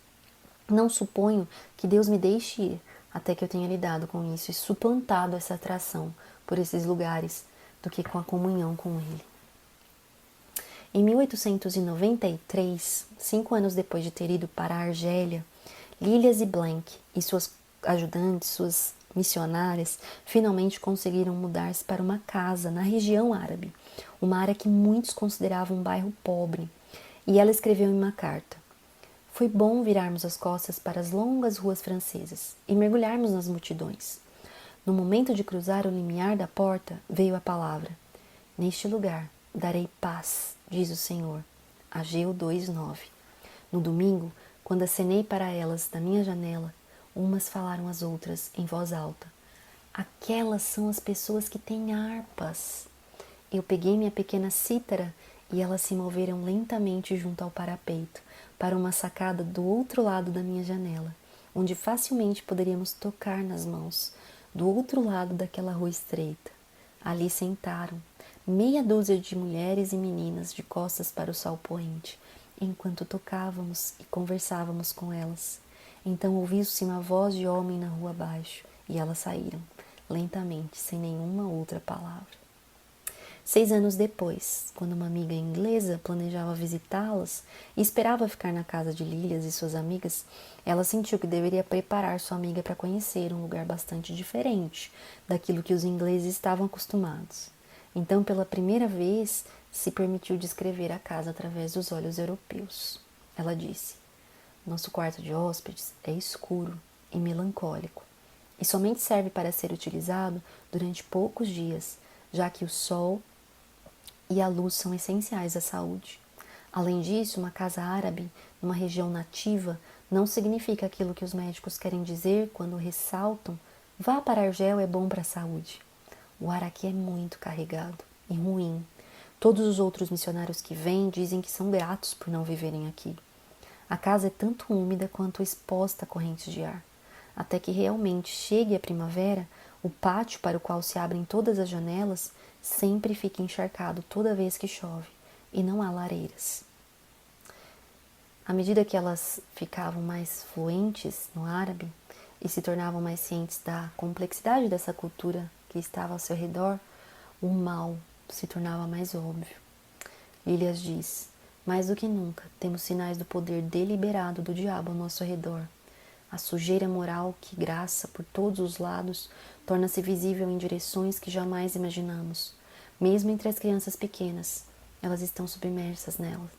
S1: Não suponho que Deus me deixe ir até que eu tenha lidado com isso e suplantado essa atração por esses lugares do que com a comunhão com Ele. Em 1893, 5 anos depois de ter ido para a Argélia, Lilias e Blank e suas ajudantes, suas missionárias, finalmente conseguiram mudar-se para uma casa na região árabe, uma área que muitos consideravam um bairro pobre, e ela escreveu em uma carta: foi bom virarmos as costas para as longas ruas francesas e mergulharmos nas multidões. No momento de cruzar o limiar da porta, veio a palavra: neste lugar darei paz, diz o Senhor. Ageu 2:9. No domingo, quando acenei para elas da minha janela, umas falaram às outras em voz alta: aquelas são as pessoas que têm harpas. Eu peguei minha pequena cítara e elas se moveram lentamente junto ao parapeito, para uma sacada do outro lado da minha janela, onde facilmente poderíamos tocar nas mãos, do outro lado daquela rua estreita. Ali sentaram, meia dúzia de mulheres e meninas de costas para o sol poente, enquanto tocávamos e conversávamos com elas. Então ouviu-se uma voz de homem na rua abaixo, e elas saíram, lentamente, sem nenhuma outra palavra. 6 anos depois, quando uma amiga inglesa planejava visitá-las e esperava ficar na casa de Lilias e suas amigas, ela sentiu que deveria preparar sua amiga para conhecer um lugar bastante diferente daquilo que os ingleses estavam acostumados. Então, pela primeira vez, se permitiu descrever a casa através dos olhos europeus. Ela disse: nosso quarto de hóspedes é escuro e melancólico, e somente serve para ser utilizado durante poucos dias, já que o sol e a luz são essenciais à saúde. Além disso, uma casa árabe numa região nativa não significa aquilo que os médicos querem dizer quando ressaltam: vá para Argel, é bom para a saúde. O ar aqui é muito carregado e ruim. Todos os outros missionários que vêm dizem que são gratos por não viverem aqui. A casa é tanto úmida quanto exposta a correntes de ar. Até que realmente chegue a primavera, o pátio para o qual se abrem todas as janelas sempre fica encharcado toda vez que chove, e não há lareiras. À medida que elas ficavam mais fluentes no árabe e se tornavam mais cientes da complexidade dessa cultura que estava ao seu redor, o mal se tornava mais óbvio. Lilias diz: mais do que nunca, temos sinais do poder deliberado do diabo ao nosso redor. A sujeira moral que graça por todos os lados torna-se visível em direções que jamais imaginamos. Mesmo entre as crianças pequenas, elas estão submersas nela.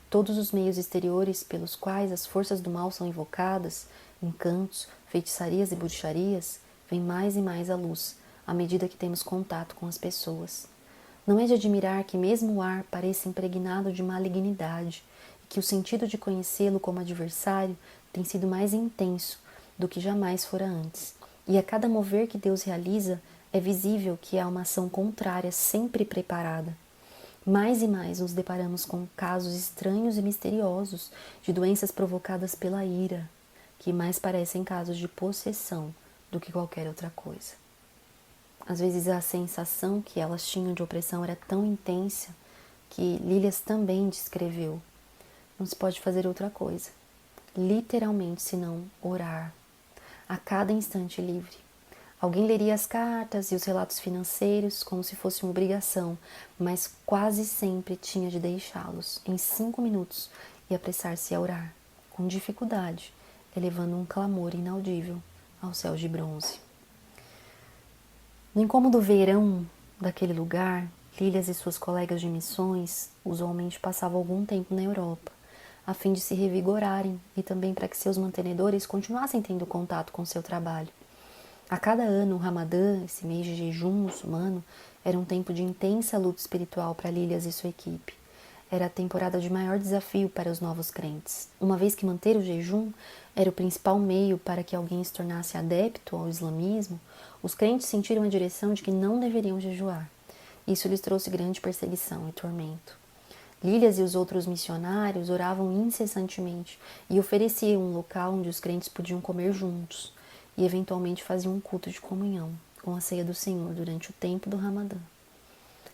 S1: Todos os meios exteriores pelos quais as forças do mal são invocadas, encantos, feitiçarias e bruxarias, vêm mais e mais à luz, à medida que temos contato com as pessoas. Não é de admirar que mesmo o ar pareça impregnado de malignidade, e que o sentido de conhecê-lo como adversário tem sido mais intenso do que jamais fora antes, e a cada mover que Deus realiza, é visível que há uma ação contrária sempre preparada. Mais e mais nos deparamos com casos estranhos e misteriosos de doenças provocadas pela ira, que mais parecem casos de possessão do que qualquer outra coisa. Às vezes a sensação que elas tinham de opressão era tão intensa que Lilias também descreveu. Não se pode fazer outra coisa, literalmente, senão orar, a cada instante livre. Alguém leria as cartas e os relatos financeiros como se fosse uma obrigação, mas quase sempre tinha de deixá-los em 5 minutos e apressar-se a orar, com dificuldade, elevando um clamor inaudível aos céus de bronze. No incômodo verão daquele lugar, Lilias e suas colegas de missões usualmente passavam algum tempo na Europa, a fim de se revigorarem e também para que seus mantenedores continuassem tendo contato com seu trabalho. A cada ano, o Ramadã, esse mês de jejum muçulmano, era um tempo de intensa luta espiritual para Lilias e sua equipe. Era a temporada de maior desafio para os novos crentes, uma vez que manter o jejum era o principal meio para que alguém se tornasse adepto ao islamismo. Os crentes sentiram a direção de que não deveriam jejuar. Isso lhes trouxe grande perseguição e tormento. Lilias e os outros missionários oravam incessantemente e ofereciam um local onde os crentes podiam comer juntos e eventualmente faziam um culto de comunhão com a ceia do Senhor durante o tempo do Ramadã.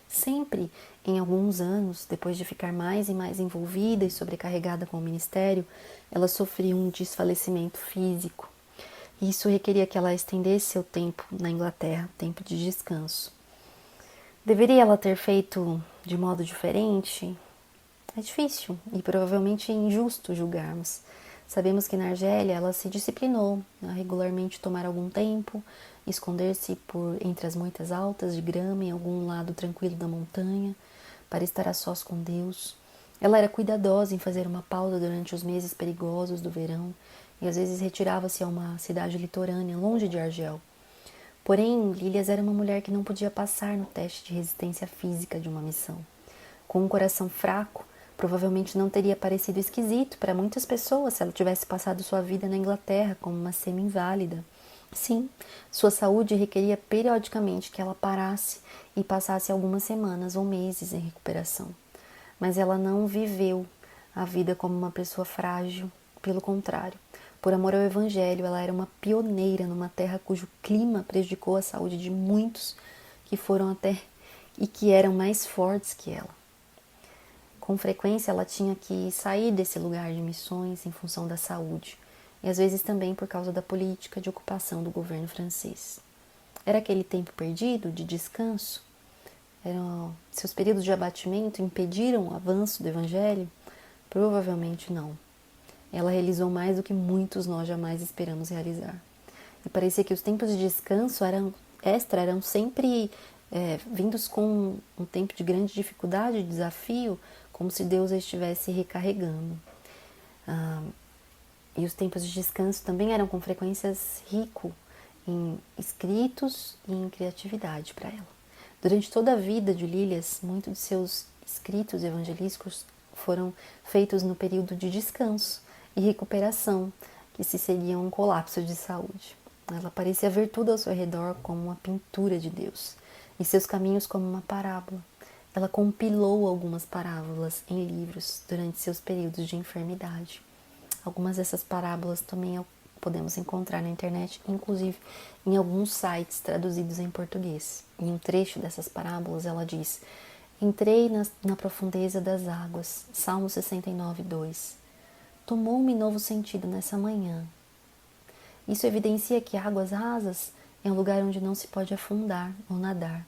S1: Sempre, em alguns anos, depois de ficar mais e mais envolvida e sobrecarregada com o ministério, ela sofria um desfalecimento físico. E isso requeria que ela estendesse seu tempo na Inglaterra, tempo de descanso. Deveria ela ter feito de modo diferente? É difícil e provavelmente injusto julgarmos. Sabemos que na Argélia ela se disciplinou a regularmente tomar algum tempo, esconder-se por entre as moitas altas de grama em algum lado tranquilo da montanha, para estar a sós com Deus. Ela era cuidadosa em fazer uma pausa durante os meses perigosos do verão e às vezes retirava-se a uma cidade litorânea, longe de Argel. Porém, Lilias era uma mulher que não podia passar no teste de resistência física de uma missão. Com um coração fraco, provavelmente não teria parecido esquisito para muitas pessoas se ela tivesse passado sua vida na Inglaterra como uma semi-inválida. Sim, sua saúde requeria periodicamente que ela parasse e passasse algumas semanas ou meses em recuperação. Mas ela não viveu a vida como uma pessoa frágil, pelo contrário. Por amor ao Evangelho, ela era uma pioneira numa terra cujo clima prejudicou a saúde de muitos que foram até e que eram mais fortes que ela. Com frequência, ela tinha que sair desse lugar de missões em função da saúde, e às vezes também por causa da política de ocupação do governo francês. Era aquele tempo perdido de descanso? Seus períodos de abatimento impediram o avanço do Evangelho? Provavelmente não. Ela realizou mais do que muitos nós jamais esperamos realizar. E parecia que os tempos de descanso eram sempre vindos com um tempo de grande dificuldade e desafio, como se Deus a estivesse recarregando. E os tempos de descanso também eram com frequências ricos em escritos e em criatividade para ela. Durante toda a vida de Lilias, muitos de seus escritos evangelísticos foram feitos no período de descanso e recuperação, que se seguia um colapso de saúde. Ela parecia ver tudo ao seu redor como uma pintura de Deus, e seus caminhos como uma parábola. Ela compilou algumas parábolas em livros durante seus períodos de enfermidade. Algumas dessas parábolas também podemos encontrar na internet, inclusive em alguns sites traduzidos em português. Em um trecho dessas parábolas ela diz: "Entrei na profundeza das águas", Salmo 69, 2. "Tomou-me novo sentido nessa manhã." Isso evidencia que águas rasas é um lugar onde não se pode afundar ou nadar.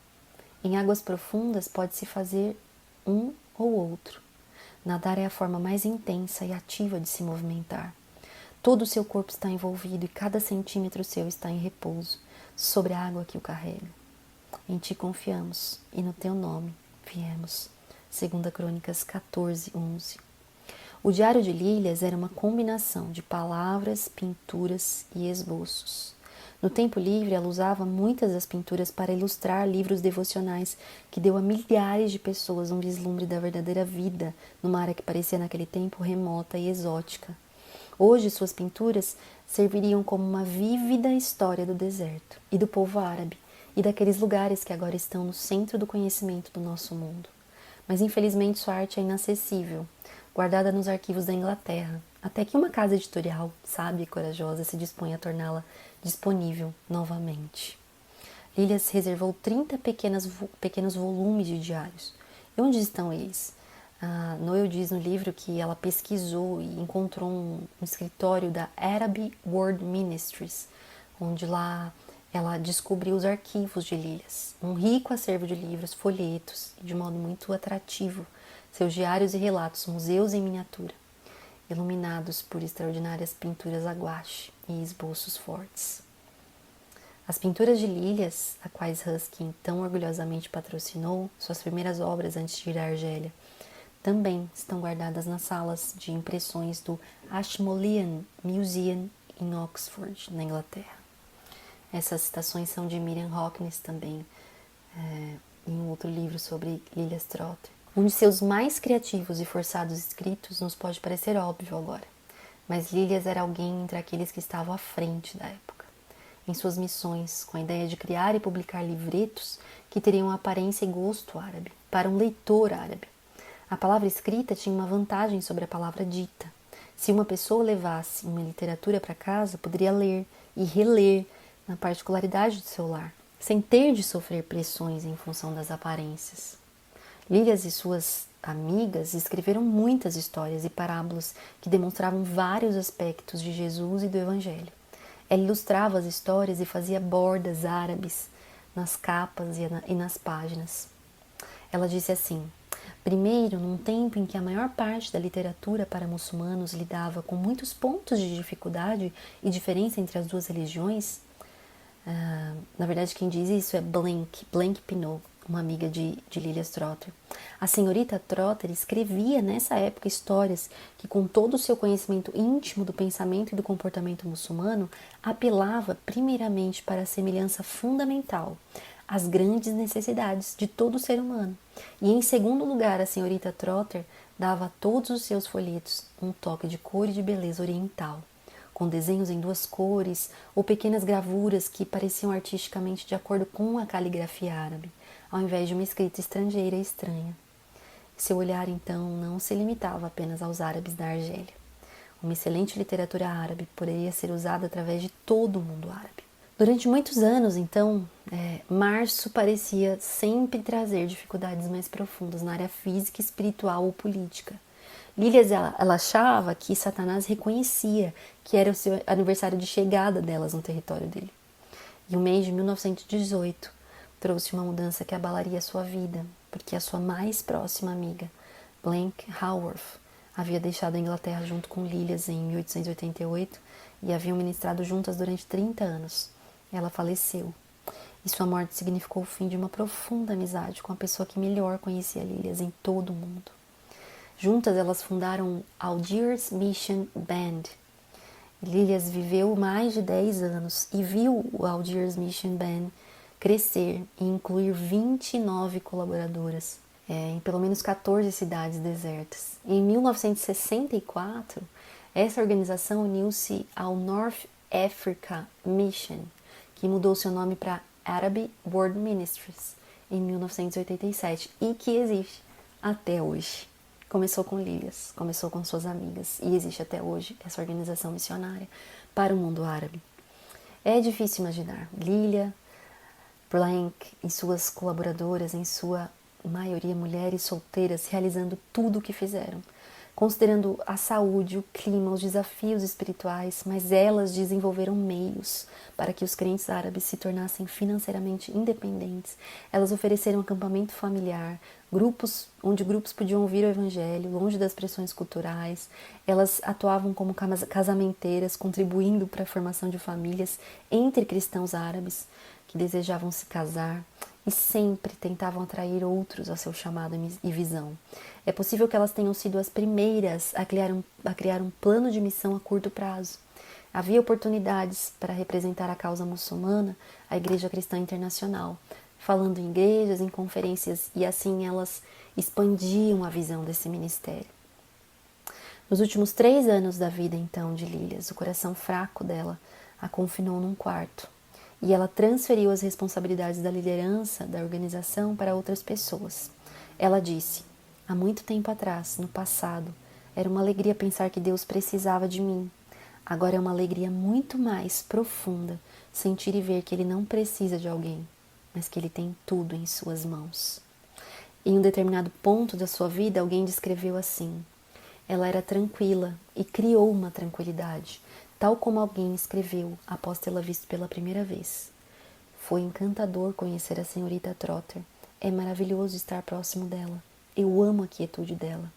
S1: Em águas profundas pode-se fazer um ou outro. Nadar é a forma mais intensa e ativa de se movimentar. Todo o seu corpo está envolvido e cada centímetro seu está em repouso sobre a água que o carrega. Em ti confiamos e no teu nome viemos. 2 Crônicas 14, 11. O diário de Lilias era uma combinação de palavras, pinturas e esboços. No tempo livre, ela usava muitas das pinturas para ilustrar livros devocionais que deu a milhares de pessoas um vislumbre da verdadeira vida numa área que parecia naquele tempo remota e exótica. Hoje, suas pinturas serviriam como uma vívida história do deserto e do povo árabe e daqueles lugares que agora estão no centro do conhecimento do nosso mundo. Mas, infelizmente, sua arte é inacessível, guardada nos arquivos da Inglaterra, até que uma casa editorial, sábia e corajosa, se dispõe a torná-la disponível novamente. Lilias reservou 30 pequenos volumes de diários. E onde estão eles? Noel diz no livro que ela pesquisou e encontrou um escritório da Arab World Ministries, onde lá ela descobriu os arquivos de Lilias, um rico acervo de livros, folhetos, e de modo muito atrativo, seus diários e relatos, museus em miniatura, iluminados por extraordinárias pinturas a guache e esboços fortes. As pinturas de Lilias, a quais Ruskin tão orgulhosamente patrocinou, suas primeiras obras antes de ir à Argélia, também estão guardadas nas salas de impressões do Ashmolean Museum em Oxford, na Inglaterra. Essas citações são de Miriam Hawkins também, em um outro livro sobre Lilias Trotter. Um de seus mais criativos e forçados escritos nos pode parecer óbvio agora, mas Lilias era alguém entre aqueles que estavam à frente da época. Em suas missões, com a ideia de criar e publicar livretos que teriam aparência e gosto árabe, para um leitor árabe. A palavra escrita tinha uma vantagem sobre a palavra dita. Se uma pessoa levasse uma literatura para casa, poderia ler e reler na particularidade do seu lar, sem ter de sofrer pressões em função das aparências. Lilias e suas amigas escreveram muitas histórias e parábolas que demonstravam vários aspectos de Jesus e do Evangelho. Ela ilustrava as histórias e fazia bordas árabes nas capas e nas páginas. Ela disse assim: primeiro, num tempo em que a maior parte da literatura para muçulmanos lidava com muitos pontos de dificuldade e diferença entre as duas religiões, na verdade quem diz isso é Blank Pinot, uma amiga de Lilias Trotter. A senhorita Trotter escrevia nessa época histórias que, com todo o seu conhecimento íntimo do pensamento e do comportamento muçulmano, apelava primeiramente para a semelhança fundamental, as grandes necessidades de todo ser humano. E, em segundo lugar, a senhorita Trotter dava a todos os seus folhetos um toque de cor e de beleza oriental, com desenhos em duas cores ou pequenas gravuras que pareciam artisticamente de acordo com a caligrafia árabe, ao invés de uma escrita estrangeira e estranha. Seu olhar, então, não se limitava apenas aos árabes da Argélia. Uma excelente literatura árabe poderia ser usada através de todo o mundo árabe. Durante muitos anos, então, março parecia sempre trazer dificuldades mais profundas na área física, espiritual ou política. Lilias, ela achava que Satanás reconhecia que era o seu aniversário de chegada delas no território dele. E o mês de 1918 trouxe uma mudança que abalaria a sua vida, porque a sua mais próxima amiga, Blank Haworth, havia deixado a Inglaterra junto com Lilias em 1888 e haviam ministrado juntas durante 30 anos. Ela faleceu, e sua morte significou o fim de uma profunda amizade com a pessoa que melhor conhecia Lilias em todo o mundo. Juntas elas fundaram Algiers Mission Band. Lilias viveu mais de 10 anos e viu o Algiers Mission Band crescer e incluir 29 colaboradoras em pelo menos 14 cidades desertas. Em 1964, essa organização uniu-se ao North Africa Mission, que mudou seu nome para Arab World Ministries em 1987 e que existe até hoje. Começou com Lilias, começou com suas amigas e existe até hoje essa organização missionária para o mundo árabe. É difícil imaginar Lilia, Blank e suas colaboradoras, em sua maioria mulheres solteiras, realizando tudo o que fizeram, considerando a saúde, o clima, os desafios espirituais, mas elas desenvolveram meios para que os crentes árabes se tornassem financeiramente independentes. Elas ofereceram acampamento familiar, onde grupos podiam ouvir o evangelho, longe das pressões culturais. Elas atuavam como casamenteiras, contribuindo para a formação de famílias entre cristãos árabes que desejavam se casar e sempre tentavam atrair outros ao seu chamado e visão. É possível que elas tenham sido as primeiras a criar um plano de missão a curto prazo. Havia oportunidades para representar a causa muçulmana, a Igreja Cristã Internacional, falando em igrejas, em conferências, e assim elas expandiam a visão desse ministério. Nos últimos 3 anos da vida, então, de Lilias, o coração fraco dela a confinou num quarto, e ela transferiu as responsabilidades da liderança da organização para outras pessoas. Ela disse: há muito tempo atrás, no passado, era uma alegria pensar que Deus precisava de mim. Agora é uma alegria muito mais profunda sentir e ver que Ele não precisa de alguém, mas que Ele tem tudo em suas mãos. Em um determinado ponto da sua vida, alguém descreveu assim: ela era tranquila e criou uma tranquilidade, tal como alguém escreveu após tê-la visto pela primeira vez. Foi encantador conhecer a senhorita Trotter. É maravilhoso estar próximo dela. Eu amo a quietude dela.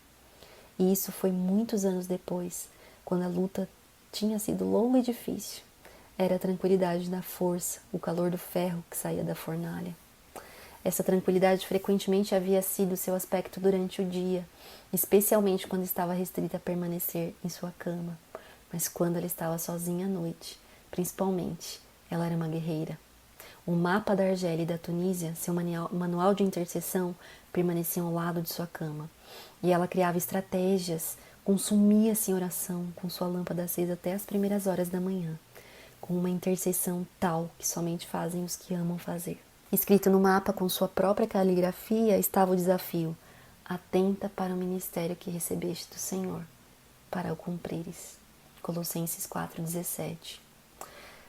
S1: E isso foi muitos anos depois, quando a luta tinha sido longa e difícil. era a tranquilidade da força, o calor do ferro que saía da fornalha. Essa tranquilidade frequentemente havia sido seu aspecto durante o dia, especialmente quando estava restrita a permanecer em sua cama, mas quando ela estava sozinha à noite, principalmente, ela era uma guerreira. O mapa da Argélia e da Tunísia, seu manual de intercessão, permaneciam ao lado de sua cama, e ela criava estratégias, consumia-se em oração com sua lâmpada acesa até as primeiras horas da manhã, com uma intercessão tal que somente fazem os que amam fazer. Escrito no mapa com sua própria caligrafia estava o desafio: atenta para o ministério que recebeste do Senhor, para o cumprires. Colossenses 4,17.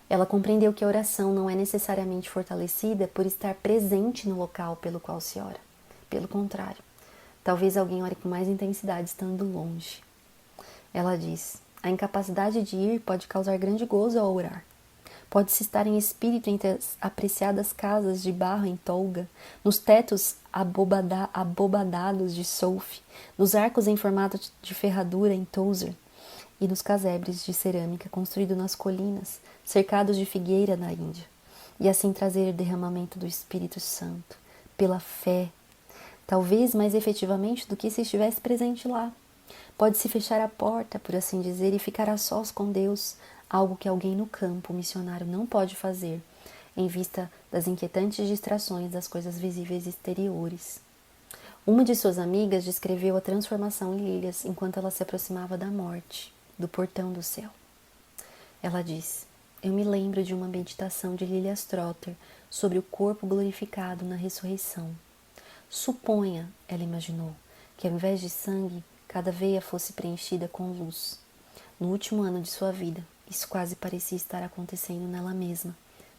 S1: Ela compreendeu que a oração não é necessariamente fortalecida por estar presente no local pelo qual se ora. Pelo contrário, talvez alguém ore com mais intensidade estando longe. Ela diz: a incapacidade de ir pode causar grande gozo ao orar. Pode-se estar em espírito entre as apreciadas casas de barro em Tolga, nos tetos abobadados de Souf, nos arcos em formato de ferradura em Towser e nos casebres de cerâmica construídos nas colinas, cercados de figueira na Índia, e assim trazer o derramamento do Espírito Santo, pela fé, talvez mais efetivamente do que se estivesse presente lá. Pode-se fechar a porta, por assim dizer, e ficar a sós com Deus, algo que alguém no campo missionário não pode fazer, em vista das inquietantes distrações das coisas visíveis exteriores. Uma de suas amigas descreveu a transformação em Lilias enquanto ela se aproximava da morte, do portão do céu. Ela diz: eu me lembro de uma meditação de Lilias Trotter sobre o corpo glorificado na ressurreição. Suponha, ela imaginou, que ao invés de sangue, cada veia fosse preenchida com luz. No último ano de sua vida, isso quase parecia estar acontecendo nela mesma.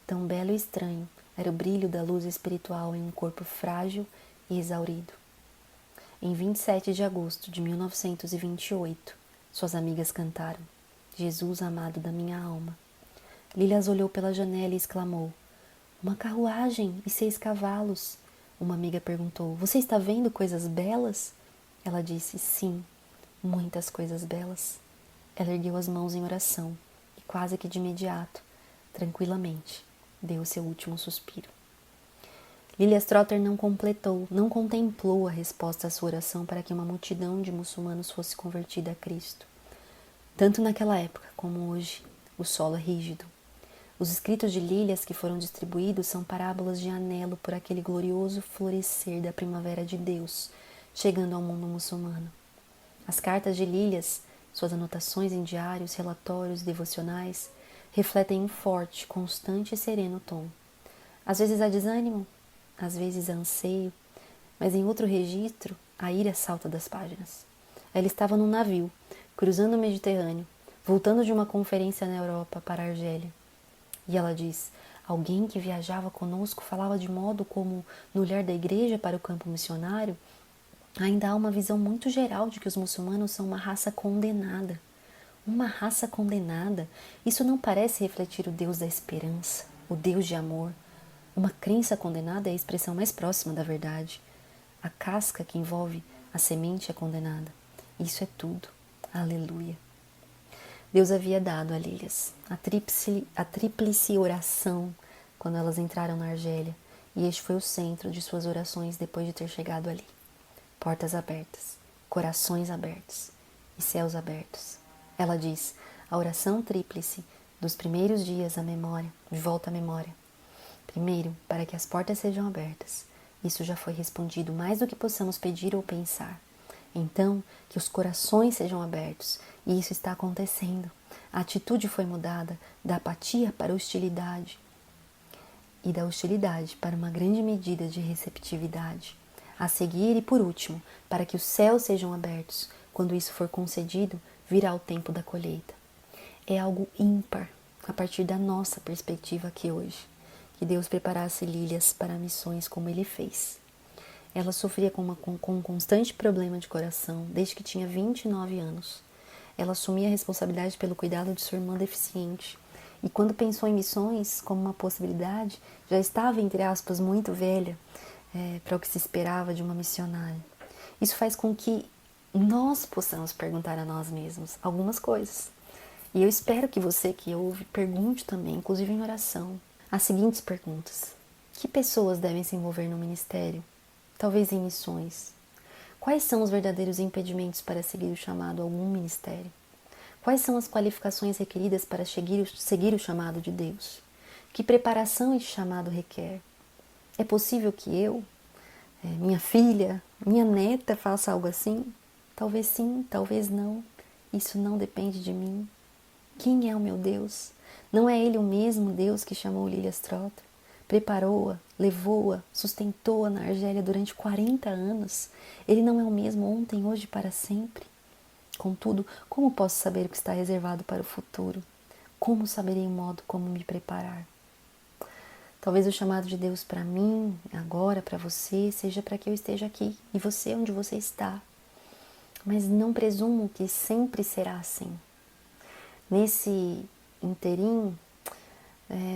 S1: Tão belo e estranho era o brilho da luz espiritual em um corpo frágil e exaurido. Em 27 de agosto de 1928, suas amigas cantaram: Jesus amado da minha alma. Lilias olhou pela janela e exclamou: uma carruagem e 6 cavalos. Uma amiga perguntou: você está vendo coisas belas? Ela disse: sim, muitas coisas belas. Ela ergueu as mãos em oração e quase que de imediato, tranquilamente, deu seu último suspiro. Lilias Trotter não contemplou a resposta à sua oração para que uma multidão de muçulmanos fosse convertida a Cristo. Tanto naquela época como hoje, o solo é rígido. Os escritos de Lilias que foram distribuídos são parábolas de anelo por aquele glorioso florescer da primavera de Deus, chegando ao mundo muçulmano. As cartas de Lilias, suas anotações em diários, relatórios, devocionais, refletem um forte, constante e sereno tom. Às vezes há desânimo, às vezes há anseio, mas em outro registro, a ira salta das páginas. Ela estava num navio, cruzando o Mediterrâneo, voltando de uma conferência na Europa para a Argélia. E ela diz: alguém que viajava conosco falava de modo como, no olhar da igreja para o campo missionário, ainda há uma visão muito geral de que os muçulmanos são uma raça condenada. Uma raça condenada? Isso não parece refletir o Deus da esperança, o Deus de amor. Uma crença condenada é a expressão mais próxima da verdade. A casca que envolve a semente é condenada. Isso é tudo. Aleluia. Deus havia dado a Lilias a tríplice oração quando elas entraram na Argélia, e este foi o centro de suas orações depois de ter chegado ali. Portas abertas, corações abertos e céus abertos. Ela diz: a oração tríplice dos primeiros dias à memória, de volta à memória. Primeiro, para que as portas sejam abertas. Isso já foi respondido mais do que possamos pedir ou pensar. Então, que os corações sejam abertos, e isso está acontecendo. A atitude foi mudada da apatia para a hostilidade, e da hostilidade para uma grande medida de receptividade. A seguir e por último, para que os céus sejam abertos, quando isso for concedido, virá o tempo da colheita. É algo ímpar, a partir da nossa perspectiva aqui hoje, que Deus preparasse Lilias para missões como Ele fez. Ela sofria com um constante problema de coração desde que tinha 29 anos. Ela assumia a responsabilidade pelo cuidado de sua irmã deficiente. E quando pensou em missões como uma possibilidade, já estava, entre aspas, muito velha para o que se esperava de uma missionária. Isso faz com que nós possamos perguntar a nós mesmos algumas coisas. E eu espero que você que ouve pergunte também, inclusive em oração, as seguintes perguntas. Que pessoas devem se envolver no ministério? Talvez em missões. Quais são os verdadeiros impedimentos para seguir o chamado a algum ministério? Quais são as qualificações requeridas para seguir o chamado de Deus? Que preparação esse chamado requer? É possível que eu, minha filha, minha neta faça algo assim? Talvez sim, talvez não. Isso não depende de mim. Quem é o meu Deus? Não é Ele o mesmo Deus que chamou Lília Strotter? Preparou-a, levou-a, sustentou-a na Argélia durante 40 anos. Ele não é o mesmo ontem, hoje e para sempre. Contudo, como posso saber o que está reservado para o futuro? Como saberei o modo como me preparar? Talvez o chamado de Deus para mim, agora, para você, seja para que eu esteja aqui e você onde você está. Mas não presumo que sempre será assim. Nesse interim,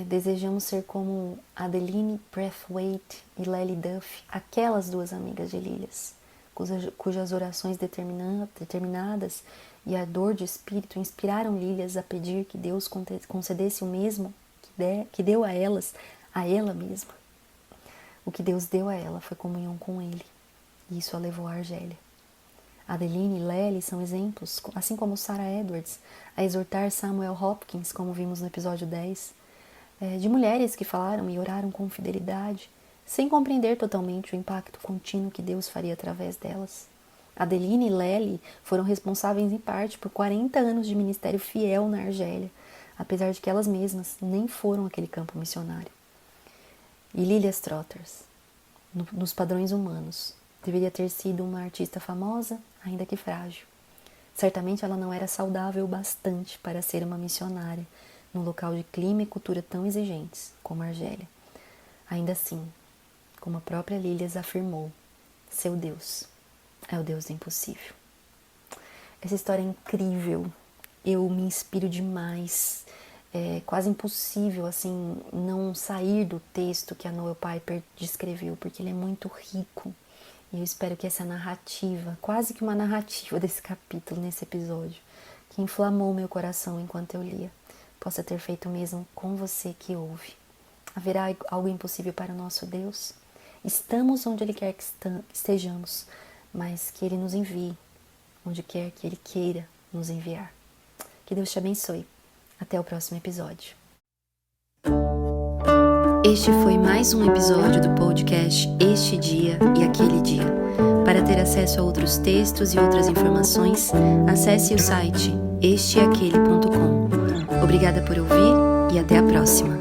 S1: desejamos ser como Adeline Braithwaite e Lely Duff, aquelas duas amigas de Lílias, cujas orações determinadas e a dor de espírito inspiraram Lílias a pedir que Deus concedesse o mesmo que deu a elas, a ela mesma. O que Deus deu a ela foi comunhão com Ele, e isso a levou à Argélia. Adeline e Lely são exemplos, assim como Sarah Edwards, a exortar Samuel Hopkins, como vimos no episódio 10, de mulheres que falaram e oraram com fidelidade, sem compreender totalmente o impacto contínuo que Deus faria através delas. Adeline e Lely foram responsáveis em parte por 40 anos de ministério fiel na Argélia, apesar de que elas mesmas nem foram àquele campo missionário. E Lília Strotter, nos padrões humanos, deveria ter sido uma artista famosa, ainda que frágil. Certamente ela não era saudável o bastante para ser uma missionária num local de clima e cultura tão exigentes como a Argélia. Ainda assim, como a própria Lílias afirmou, seu Deus é o Deus do impossível. Essa história é incrível, eu me inspiro demais. É quase impossível assim não sair do texto que a Noel Piper descreveu, porque ele é muito rico. E eu espero que essa narrativa, quase que uma narrativa desse capítulo, nesse episódio, que inflamou meu coração enquanto eu lia, possa ter feito o mesmo com você que ouve. Haverá algo impossível para o nosso Deus? Estamos onde Ele quer que estejamos, mas que Ele nos envie, onde quer que Ele queira nos enviar. Que Deus te abençoe. Até o próximo episódio. Este foi mais um episódio do podcast Este Dia e Aquele Dia. Para ter acesso a outros textos e outras informações, acesse o site esteaquele.com. Obrigada por ouvir e até a próxima.